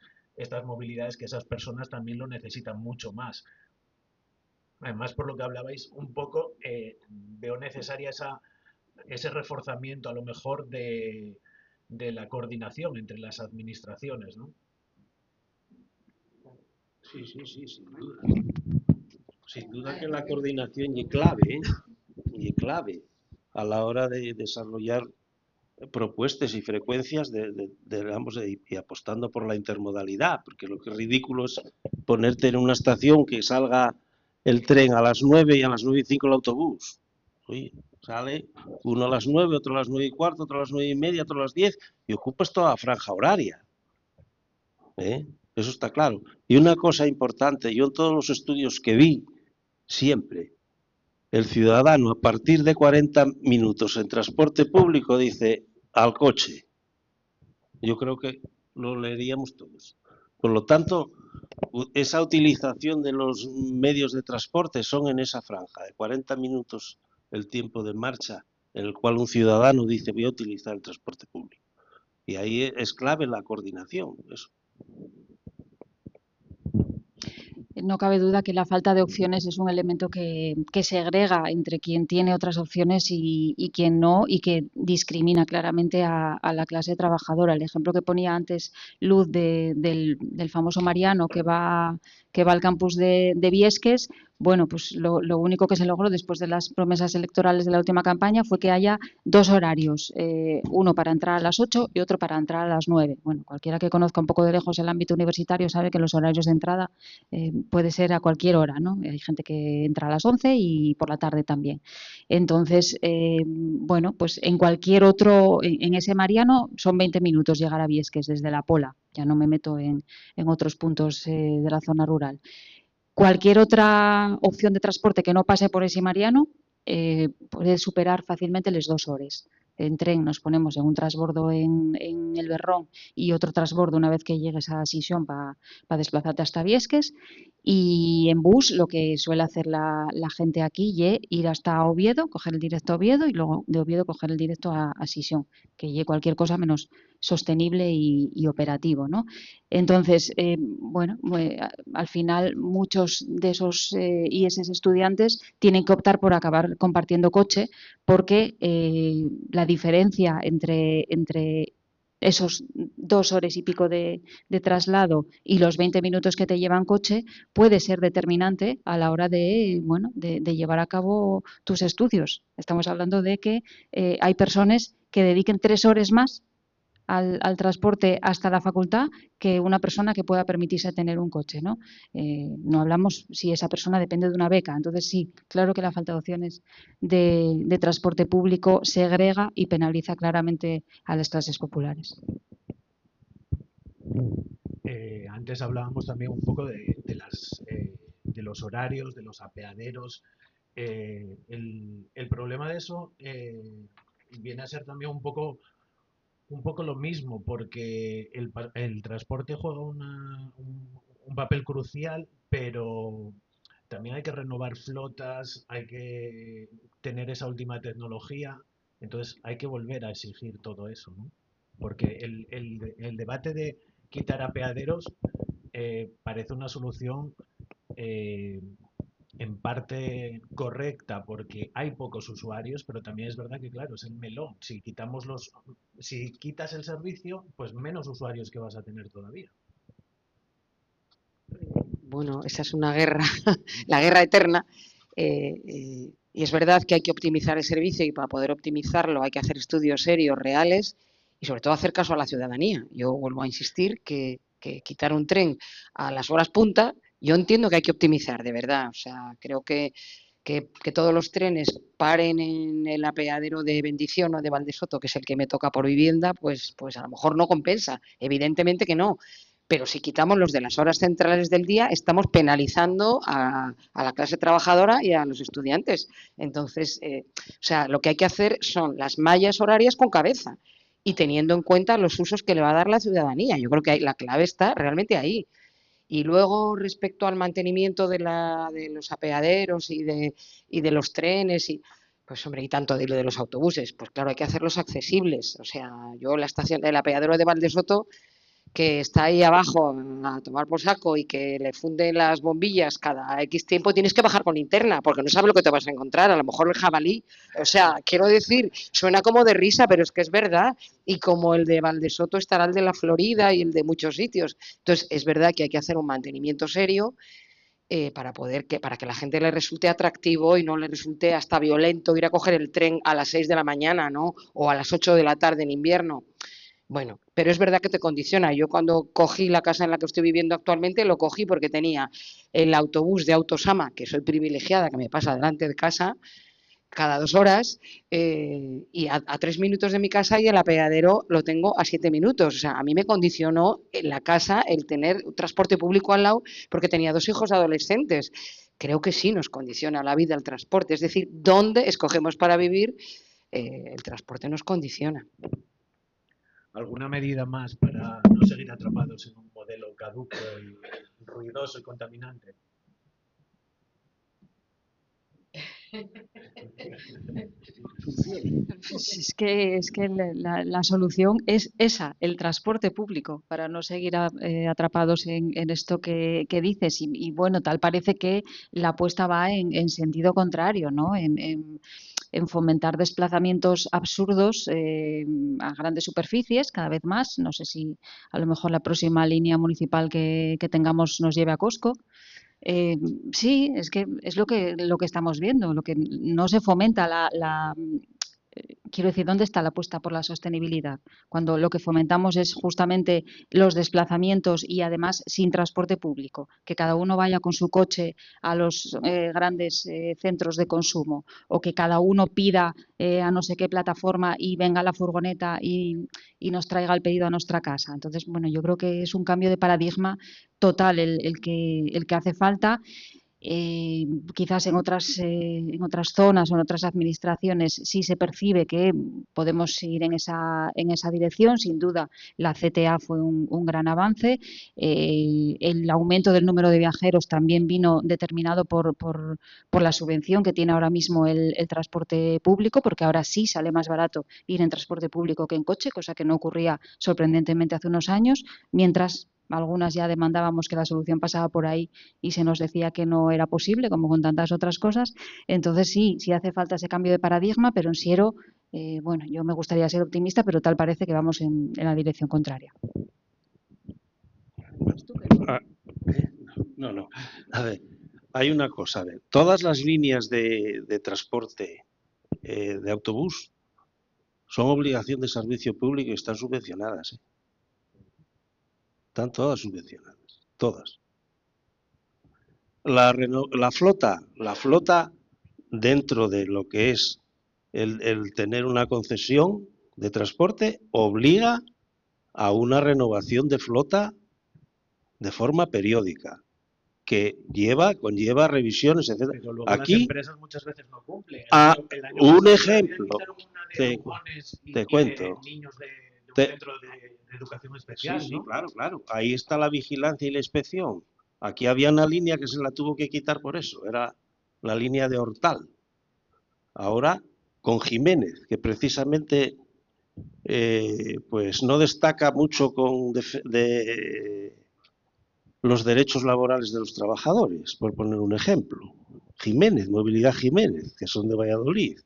movilidades, que esas personas también lo necesitan mucho más. Además, por lo que hablabais un poco, veo necesaria ese reforzamiento a lo mejor de la coordinación entre las administraciones, ¿no? Sí, sí, sí, sin duda. Sin duda que la coordinación es clave, ¿eh? Y clave a la hora de desarrollar propuestas y frecuencias y apostando por la intermodalidad, porque lo que es ridículo es ponerte en una estación que salga el tren a las 9 y a las 9:05 el autobús. Oye, sale uno a las 9, otro a las 9:15, otro a las 9:30, otro a las 10 y ocupas toda la franja horaria. Eso está claro. Y una cosa importante, yo en todos los estudios que vi, siempre, el ciudadano a partir de 40 minutos en transporte público dice al coche. Yo creo que lo leeríamos todos. Por lo tanto, esa utilización de los medios de transporte son en esa franja, de 40 minutos el tiempo de marcha en el cual un ciudadano dice voy a utilizar el transporte público. Y ahí es clave la coordinación. Eso. No cabe duda que la falta de opciones es un elemento que segrega entre quien tiene otras opciones y quien no, y que discrimina claramente a la clase trabajadora. El ejemplo que ponía antes Luz del famoso Mariano que va al campus de Viesques, bueno, pues lo único que se logró después de las promesas electorales de la última campaña fue que haya dos horarios, uno para entrar a las 8 y otro para entrar a las 9. Bueno, cualquiera que conozca un poco de lejos el ámbito universitario sabe que los horarios de entrada puede ser a cualquier hora, ¿no? Hay gente que entra a las 11 y por la tarde también. Entonces, bueno, pues en cualquier otro, en ese Mariano son 20 minutos llegar a Viesques desde La Pola, ya no me meto en otros puntos de la zona rural. Cualquier otra opción de transporte que no pase por ese Mariano puede superar fácilmente las 2 horas. En tren nos ponemos en un transbordo en el Berrón y otro transbordo una vez que llegues a Sisión para desplazarte hasta Viesques, y en bus lo que suele hacer la gente aquí es ir hasta Oviedo, coger el directo a Oviedo y luego de Oviedo coger el directo a Sisión, que es cualquier cosa menos sostenible y operativo, ¿no? Entonces, bueno, al final muchos de esos IES estudiantes tienen que optar por acabar compartiendo coche porque la diferencia entre esos 2 horas y pico de traslado y los 20 minutos que te llevan coche puede ser determinante a la hora de, bueno, de llevar a cabo tus estudios. Estamos hablando de que hay personas que dediquen 3 horas más al transporte hasta la facultad que una persona que pueda permitirse tener un coche, ¿no? No hablamos si esa persona depende de una beca. Entonces, sí, claro que la falta de opciones de transporte público segrega y penaliza claramente a las clases populares. Antes hablábamos también un poco de los horarios, de los apeaderos. El problema de eso viene a ser también un poco lo mismo, porque el transporte juega un papel crucial, pero también hay que renovar flotas, hay que tener esa última tecnología, entonces hay que volver a exigir todo eso, ¿no? Porque el debate de quitar apeaderos parece una solución en parte correcta porque hay pocos usuarios, pero también es verdad que, claro, es el melón. Si quitas el servicio, pues menos usuarios que vas a tener todavía. Bueno, esa es una guerra, la guerra eterna. Y es verdad que hay que optimizar el servicio y para poder optimizarlo hay que hacer estudios serios, reales y sobre todo hacer caso a la ciudadanía. Yo vuelvo a insistir que quitar un tren a las horas punta, yo entiendo que hay que optimizar, de verdad. O sea, creo que que todos los trenes paren en el apeadero de Bendición o de Valdesoto, que es el que me toca por vivienda, pues a lo mejor no compensa, evidentemente que no. Pero si quitamos los de las horas centrales del día, estamos penalizando a la clase trabajadora y a los estudiantes. Entonces, o sea, lo que hay que hacer son las mallas horarias con cabeza y teniendo en cuenta los usos que le va a dar la ciudadanía. Yo creo que la clave está realmente ahí. Y luego, respecto al mantenimiento de los apeaderos y de los trenes, pues hombre, y tanto de lo de los autobuses, pues claro, hay que hacerlos accesibles. O sea, yo la estación, el apeadero de Valdesoto, que está ahí abajo a tomar por saco y que le funden las bombillas cada X tiempo, tienes que bajar con linterna, porque no sabes lo que te vas a encontrar, a lo mejor el jabalí. O sea, quiero decir, suena como de risa, pero es que es verdad. Y como el de Valdesoto estará el de la Florida y el de muchos sitios. Entonces, es verdad que hay que hacer un mantenimiento serio para que la gente le resulte atractivo y no le resulte hasta violento ir a coger el tren a las 6 de la mañana, ¿no? O a las 8 de la tarde en invierno. Bueno, pero es verdad que te condiciona. Yo cuando cogí la casa en la que estoy viviendo actualmente, lo cogí porque tenía el autobús de Autosama, que soy privilegiada, que me pasa delante de casa cada 2 horas, y a 3 minutos de mi casa, y el apeadero lo tengo a 7 minutos. O sea, a mí me condicionó en la casa el tener transporte público al lado porque tenía 2 hijos adolescentes. Creo que sí nos condiciona la vida el transporte. Es decir, dónde escogemos para vivir, el transporte nos condiciona. ¿Alguna medida más para no seguir atrapados en un modelo caduco y ruidoso y contaminante? Es que la solución es esa, el transporte público, para no seguir atrapados en esto que dices. Y bueno, tal parece que la apuesta va en sentido contrario, ¿no? En fomentar desplazamientos absurdos a grandes superficies cada vez más. No sé si a lo mejor la próxima línea municipal que tengamos nos lleve a Costco. Sí, es que es lo que estamos viendo, lo que no se fomenta quiero decir, ¿dónde está la apuesta por la sostenibilidad? Cuando lo que fomentamos es justamente los desplazamientos y además sin transporte público, que cada uno vaya con su coche a los grandes centros de consumo, o que cada uno pida a no sé qué plataforma y venga la furgoneta y nos traiga el pedido a nuestra casa. Entonces, bueno, yo creo que es un cambio de paradigma total el que hace falta. Quizás en otras zonas o en otras administraciones sí se percibe que podemos ir en esa dirección. Sin duda, la CTA fue un gran avance. El aumento del número de viajeros también vino determinado por la subvención que tiene ahora mismo el transporte público, porque ahora sí sale más barato ir en transporte público que en coche, cosa que no ocurría sorprendentemente hace unos años, mientras algunas ya demandábamos que la solución pasaba por ahí y se nos decía que no era posible, como con tantas otras cosas. Entonces sí hace falta ese cambio de paradigma, pero en Siero, bueno, yo me gustaría ser optimista, pero tal parece que vamos en la dirección contraria. No. A ver, hay una cosa. A ver, todas las líneas de transporte de autobús son obligación de servicio público y están subvencionadas. Están todas subvencionadas, todas. La flota dentro de lo que es el tener una concesión de transporte obliga a una renovación de flota de forma periódica, que conlleva revisiones, etc. Pero luego Aquí, las empresas muchas veces no cumplen. Un ejemplo, te cuento. Niños de un centro de educación especial, sí, ¿no? Claro. Ahí está la vigilancia y la inspección. Aquí había una línea que se la tuvo que quitar por eso, era la línea de Hortal. Ahora, con Jiménez, que precisamente pues no destaca mucho de los derechos laborales de los trabajadores, por poner un ejemplo. Jiménez, Movilidad Jiménez, que son de Valladolid.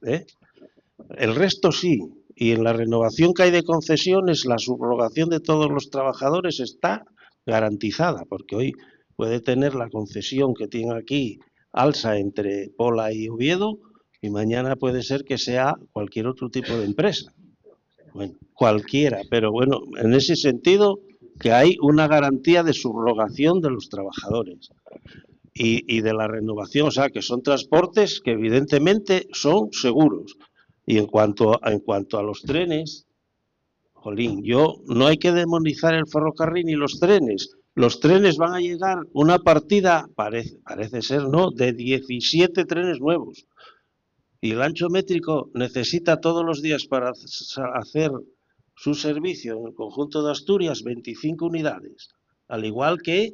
El resto sí. Y en la renovación que hay de concesiones, la subrogación de todos los trabajadores está garantizada, porque hoy puede tener la concesión que tiene aquí Alsa entre Pola y Oviedo, y mañana puede ser que sea cualquier otro tipo de empresa. Bueno, cualquiera, pero bueno, en ese sentido que hay una garantía de subrogación de los trabajadores. y de la renovación, o sea, que son transportes que evidentemente son seguros. Y en cuanto a los trenes, jolín, no hay que demonizar el ferrocarril ni los trenes. Los trenes van a llegar una partida, parece ser, ¿no?, de 17 trenes nuevos. Y el ancho métrico necesita todos los días para hacer su servicio en el conjunto de Asturias 25 unidades. Al igual que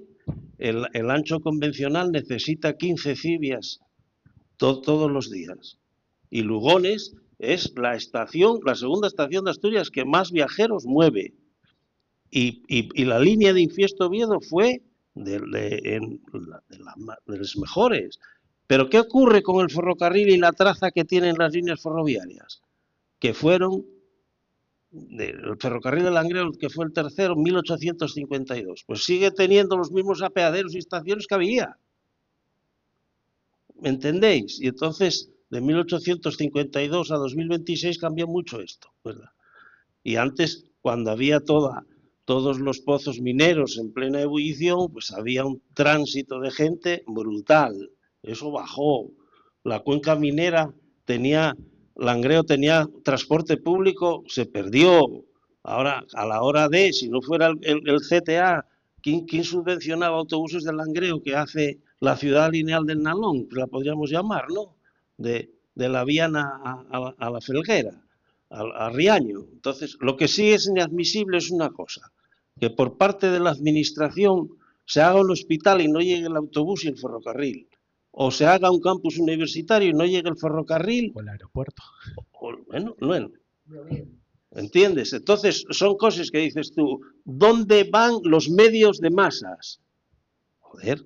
el ancho convencional necesita 15 civias todos los días. Y Lugones es la segunda estación de Asturias que más viajeros mueve. Y la línea de Infiesto-Oviedo fue de las mejores. Pero ¿qué ocurre con el ferrocarril y la traza que tienen las líneas ferroviarias? Que fueron el ferrocarril de Langreo, que fue el tercero, en 1852. Pues sigue teniendo los mismos apeaderos y estaciones que había. ¿Me entendéis? Y entonces, de 1852 a 2026 cambió mucho esto, ¿verdad? Y antes, cuando había todos los pozos mineros en plena ebullición, pues había un tránsito de gente brutal. Eso bajó. La cuenca minera Langreo tenía transporte público, se perdió. Ahora, a la hora de, si no fuera el CTA, ¿quién subvencionaba autobuses de Langreo que hace la ciudad lineal del Nalón, que la podríamos llamar, ¿no? De la Viana a la Felguera, a Riaño. Entonces, lo que sí es inadmisible es una cosa, que por parte de la administración se haga un hospital y no llegue el autobús y el ferrocarril, o se haga un campus universitario y no llegue el ferrocarril. O el aeropuerto. Bueno, no. ¿Entiendes? Entonces, son cosas que dices tú, ¿dónde van los medios de masas? Joder,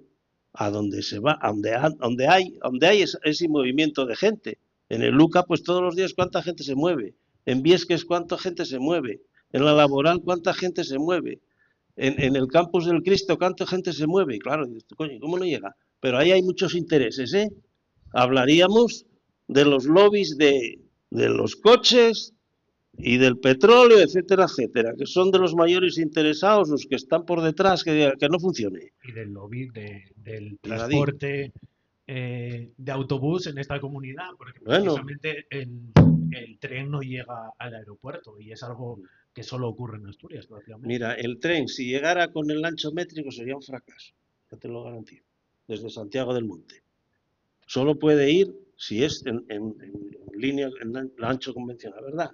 a donde se va, a donde hay ese movimiento de gente. En el Luca, pues todos los días, ¿cuánta gente se mueve? En Viesques, ¿cuánta gente se mueve? En la Laboral, ¿cuánta gente se mueve? En el campus del Cristo, ¿cuánta gente se mueve? Y claro, coño, ¿cómo no llega? Pero ahí hay muchos intereses, ¿eh? Hablaríamos de los lobbies de los coches y del petróleo, etcétera, etcétera, que son de los mayores interesados, los que están por detrás, que no funcione. Y del lobby del transporte de autobús en esta comunidad, porque precisamente el tren no llega al aeropuerto y es algo que solo ocurre en Asturias, prácticamente. Mira, el tren, si llegara con el ancho métrico, sería un fracaso, ya te lo garantizo, desde Santiago del Monte. Solo puede ir si es en línea, en el ancho convencional, ¿verdad?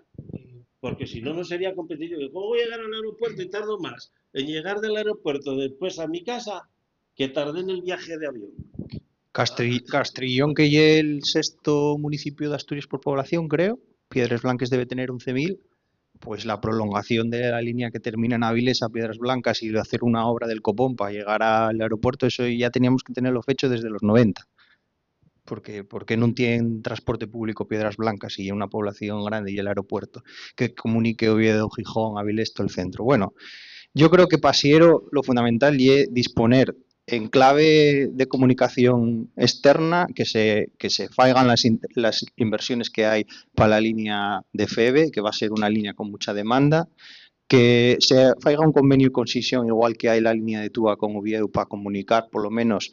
Porque si no, no sería competitivo. ¿Cómo voy a llegar al aeropuerto y tardo más en llegar del aeropuerto después a mi casa que tardé en el viaje de avión? Castrillón, que es el sexto municipio de Asturias por población, creo. Piedras Blancas debe tener 11.000. Pues la prolongación de la línea que termina en Avilés a Piedras Blancas y de hacer una obra del copón para llegar al aeropuerto, eso ya teníamos que tenerlo hecho desde los 90. Porque non tienen transporte público Piedras Blancas y una población grande y el aeropuerto que comunique Oviedo, Gijón, Avilés, todo el centro. Bueno, yo creo que para Siero lo fundamental es disponer en clave de comunicación externa que se faigan las inversiones que hay para la línea de FEBE, que va a ser una línea con mucha demanda, que se faiga un convenio con Sisión igual que hay la línea de Túa con Oviedo para comunicar por lo menos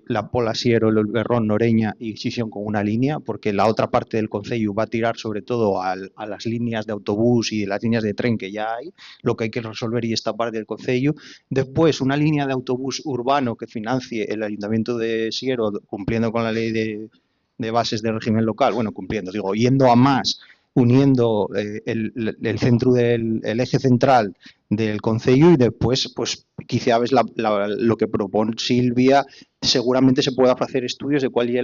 la Pola Siero, el Berrón, Noreña y Sisión con una línea, porque la otra parte del concello va a tirar sobre todo a las líneas de autobús y las líneas de tren que ya hay, lo que hay que resolver y esta parte del concello. Después, una línea de autobús urbano que financie el Ayuntamiento de Siero cumpliendo con la ley de bases del régimen local, bueno, cumpliendo, digo, yendo a más, uniendo el centro el eje central del concello y después, pues, quizá ves lo que propone Silvia, seguramente se pueda hacer estudios de cuál es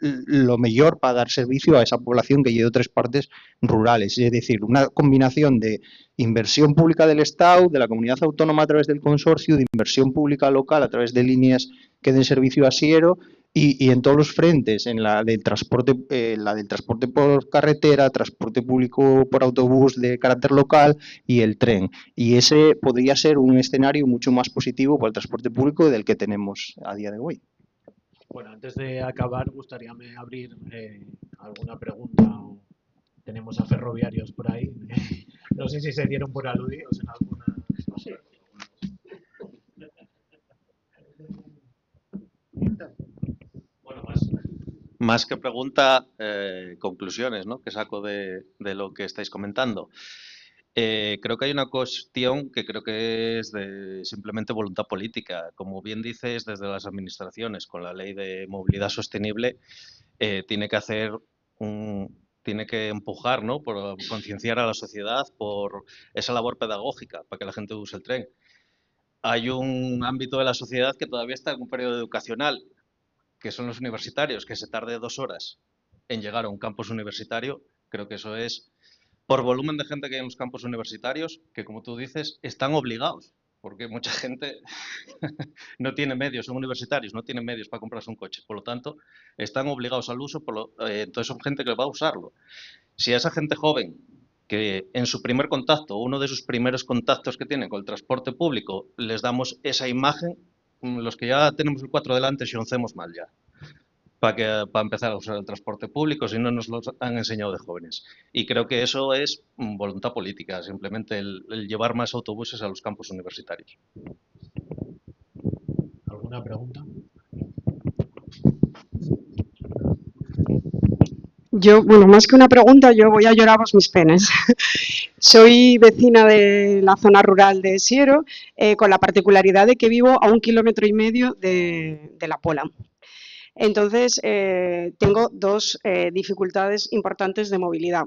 lo mejor para dar servicio a esa población que lleva otras partes rurales, es decir, una combinación de inversión pública del Estado, de la comunidad autónoma a través del consorcio, de inversión pública local a través de líneas que den servicio a Siero y en todos los frentes, en la del transporte por carretera, transporte público por autobús de carácter local y el tren. Y ese podría ser un escenario mucho más positivo para el transporte público del que tenemos a día de hoy. Bueno, antes de acabar, gustaríame abrir alguna pregunta. Tenemos a ferroviarios por ahí. No sé si se dieron por aludidos en alguna. No sé. Más que pregunta, conclusiones, ¿no?, que saco de lo que estáis comentando. Creo que hay una cuestión que creo que es de simplemente voluntad política. Como bien dices, desde las administraciones, con la ley de movilidad sostenible, tiene que empujar, ¿no?, por concienciar a la sociedad por esa labor pedagógica para que la gente use el tren. Hay un ámbito de la sociedad que todavía está en un periodo educacional, que son los universitarios, que se tarde 2 horas en llegar a un campus universitario. Creo que eso es, por volumen de gente que hay en los campus universitarios, que como tú dices, están obligados, porque mucha gente no tiene medios, son universitarios, no tienen medios para comprarse un coche, por lo tanto, están obligados al uso, entonces son gente que va a usarlo. Si a esa gente joven, que en su primer contacto, uno de sus primeros contactos que tienen con el transporte público, les damos esa imagen, los que ya tenemos el 4 delante, sioncemos mal ya, para empezar a usar el transporte público, si no nos lo han enseñado de jóvenes. Y creo que eso es voluntad política, simplemente el llevar más autobuses a los campus universitarios. ¿Alguna pregunta? Yo, bueno, más que una pregunta, yo voy a lloraros mis penas. Soy vecina de la zona rural de Siero, con la particularidad de que vivo a 1,5 kilómetros de La Pola. Entonces, tengo 2 dificultades importantes de movilidad.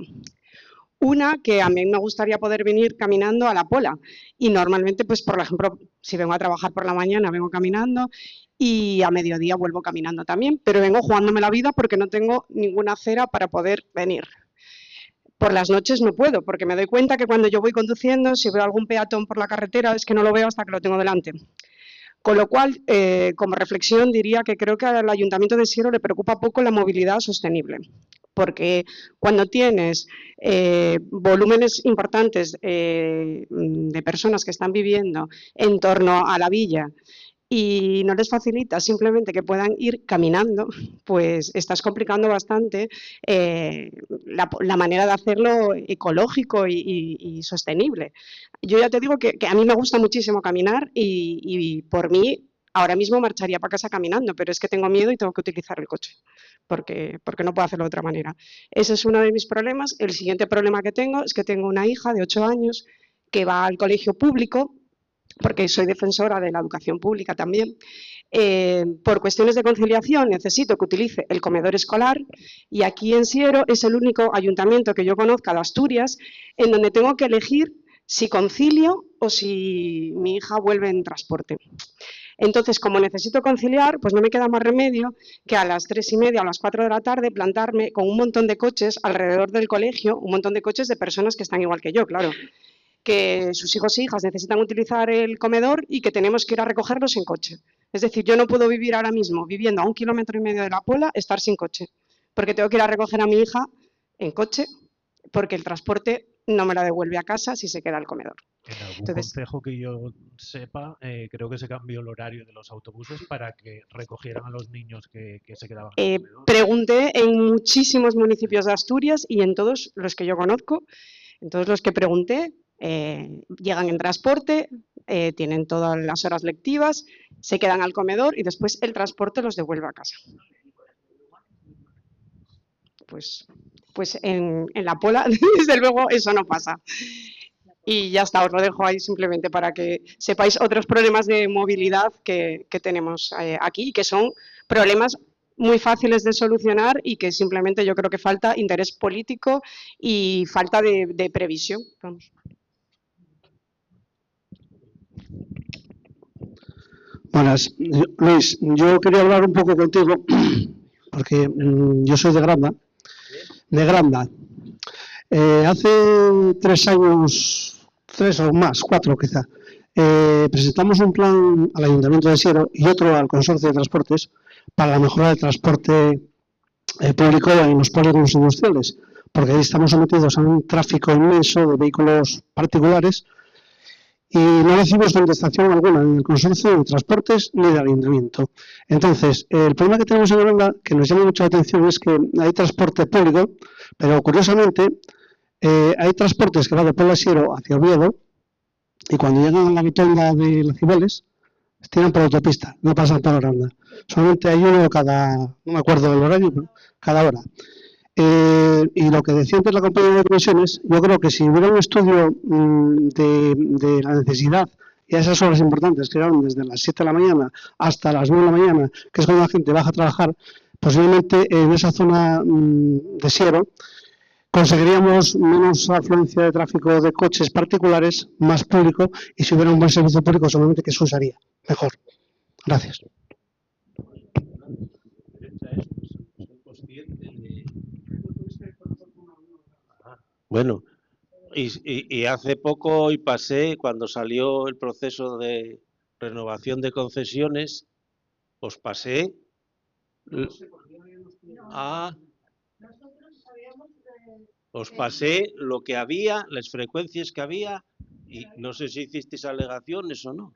Una, que a mí me gustaría poder venir caminando a La Pola y normalmente, pues por ejemplo, si vengo a trabajar por la mañana, vengo caminando y a mediodía vuelvo caminando también, pero vengo jugándome la vida porque no tengo ninguna acera para poder venir. Por las noches no puedo, porque me doy cuenta que cuando yo voy conduciendo, si veo algún peatón por la carretera, es que no lo veo hasta que lo tengo delante. Con lo cual, como reflexión, diría que creo que al Ayuntamiento de Siero le preocupa poco la movilidad sostenible, porque cuando tienes volúmenes importantes de personas que están viviendo en torno a la villa y no les facilita simplemente que puedan ir caminando, pues estás complicando bastante la manera de hacerlo ecológico y sostenible. Yo ya te digo que a mí me gusta muchísimo caminar y por mí ahora mismo marcharía para casa caminando, pero es que tengo miedo y tengo que utilizar el coche, porque no puedo hacerlo de otra manera. Ese es uno de mis problemas. El siguiente problema que tengo es que tengo una hija de 8 años que va al colegio público, porque soy defensora de la educación pública también. Por cuestiones de conciliación necesito que utilice el comedor escolar y aquí en Siero es el único ayuntamiento que yo conozca de Asturias en donde tengo que elegir si concilio o si mi hija vuelve en transporte. Entonces, como necesito conciliar, pues no me queda más remedio que a las 3:30 o a las 4 de la tarde plantarme con un montón de coches alrededor del colegio, un montón de coches de personas que están igual que yo, claro, que sus hijos e hijas necesitan utilizar el comedor y que tenemos que ir a recogerlos en coche. Es decir, yo no puedo vivir ahora mismo, viviendo a 1,5 kilómetros de La Pola, estar sin coche, porque tengo que ir a recoger a mi hija en coche, porque el transporte no me la devuelve a casa si se queda el comedor. En algún concejo que yo sepa, creo que se cambió el horario de los autobuses para que recogieran a los niños que se quedaban en el comedor. Pregunté en muchísimos municipios de Asturias y en todos los que yo conozco, en todos los que pregunté, llegan en transporte, tienen todas las horas lectivas, se quedan al comedor y después el transporte los devuelve a casa. Pues en La Pola, desde luego, eso no pasa. Y ya está, os lo dejo ahí simplemente para que sepáis otros problemas de movilidad que tenemos aquí, que son problemas muy fáciles de solucionar y que simplemente yo creo que falta interés político y falta de previsión. Vamos. Buenas, Luis, yo quería hablar un poco contigo porque yo soy de Granda. Hace 3 años, 3 o más, 4 quizá, presentamos un plan al Ayuntamiento de Siero y otro al Consorcio de Transportes para la mejora del transporte público en los polígonos industriales, porque ahí estamos sometidos a un tráfico inmenso de vehículos particulares y no recibimos contestación alguna ni del Consorcio de Transportes ni del Ayuntamiento. Entonces, el problema que tenemos en Granda, que nos llama mucho la atención, es que hay transporte público, pero curiosamente hay transportes que van de Puebla de Siero hacia Oviedo y cuando llegan a la rotonda de Las Cibeles, tiran por la autopista, no pasan por Granda. Solamente hay uno cada, no me acuerdo del horario, pero cada hora. Y lo que decía antes la compañera de comisiones, yo creo que si hubiera un estudio de la necesidad y a esas horas importantes, que eran desde las 7 de la mañana hasta las 9 de la mañana, que es cuando la gente baja a trabajar, posiblemente en esa zona de Siero conseguiríamos menos afluencia de tráfico de coches particulares, más público, y si hubiera un buen servicio público, seguramente que se usaría mejor. Gracias. Bueno, y hace poco hoy pasé, cuando salió el proceso de renovación de concesiones, os pasé os pasé lo que había, las frecuencias que había, y no sé si hicisteis alegaciones o no.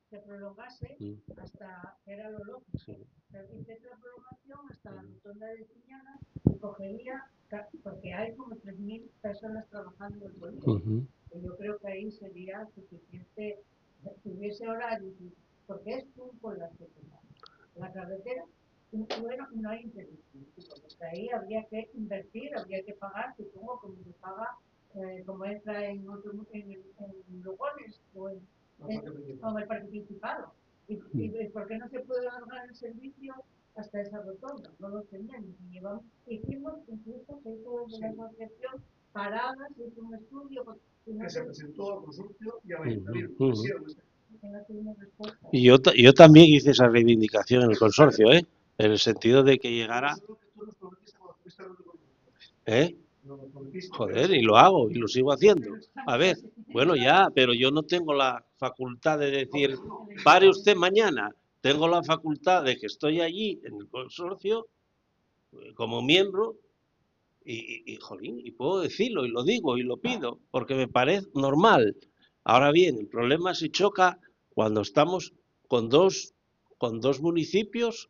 Se prolongase hasta, que era lo lógico, se hiciese la prolongación hasta la rotonda de Tiñana y cogería, porque hay como 3.000 personas trabajando en el polígono, y yo creo que ahí sería suficiente, si hubiese horarios, porque es un por la carretera, bueno, no hay intervención, porque ahí habría que invertir, habría que pagar, supongo, como se paga, como entra en Lugones o con el parque principado. ¿Y por qué no se puede alargar el servicio hasta esa rotonda? No lo teníamos. Hicimos incluso se hizo de la asociación paradas, se hizo un estudio que se presentó al consorcio y a la ayuntamiento. Y yo también hice esa reivindicación en el consorcio, en el sentido de que llegara. Joder, y lo hago, y lo sigo haciendo. A ver, bueno, ya, pero yo no tengo la facultad de decir, pare usted mañana. Tengo la facultad de que estoy allí en el consorcio como miembro y jolín, y puedo decirlo, y lo digo, y lo pido, porque me parece normal. Ahora bien, el problema se choca cuando estamos con dos municipios,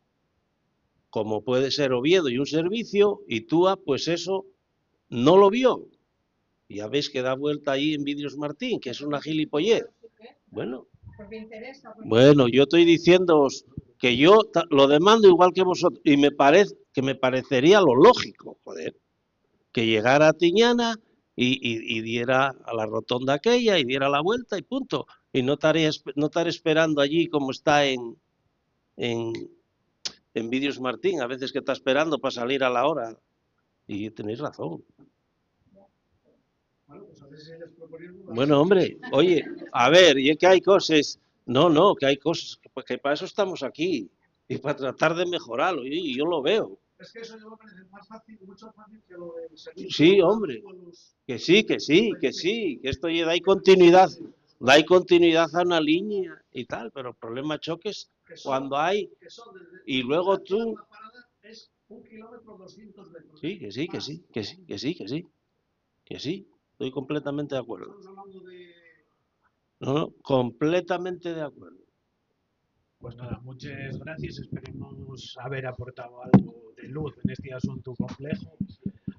como puede ser Oviedo y un servicio, y Túa, pues eso no lo vio. Ya veis que da vuelta ahí en Vídeos Martín, que es una gilipollez. Bueno, yo estoy diciéndoos que yo lo demando igual que vosotros, y me parecería lo lógico, joder, que llegara a Tiñana y diera a la rotonda aquella y diera la vuelta y punto. Y no estar esperando allí como está en Vídeos Martín, a veces que está esperando para salir a la hora. Y tenéis razón. Bueno, hombre, oye, a ver, y es que hay cosas, que hay cosas, que para eso estamos aquí, y para tratar de mejorarlo, y yo lo veo. Es que eso me parece más fácil, mucho más fácil que lo del servicio. Sí, hombre, que sí, que esto ya da continuidad a una línea y tal, pero el problema choques cuando hay, y luego tú... Es 1 kilómetro 200 metros. Sí, que sí, estoy completamente de acuerdo. No, completamente de acuerdo. Pues nada, muchas gracias. Esperemos haber aportado algo de luz en este asunto complejo.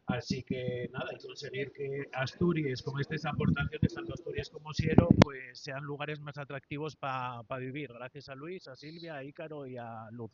Así que nada, y conseguir que Asturias, con estas aportaciones, tanto Asturias como Siero, pues sean lugares más atractivos para vivir. Gracias a Luis, a Silvia, a Ícaro y a Luz.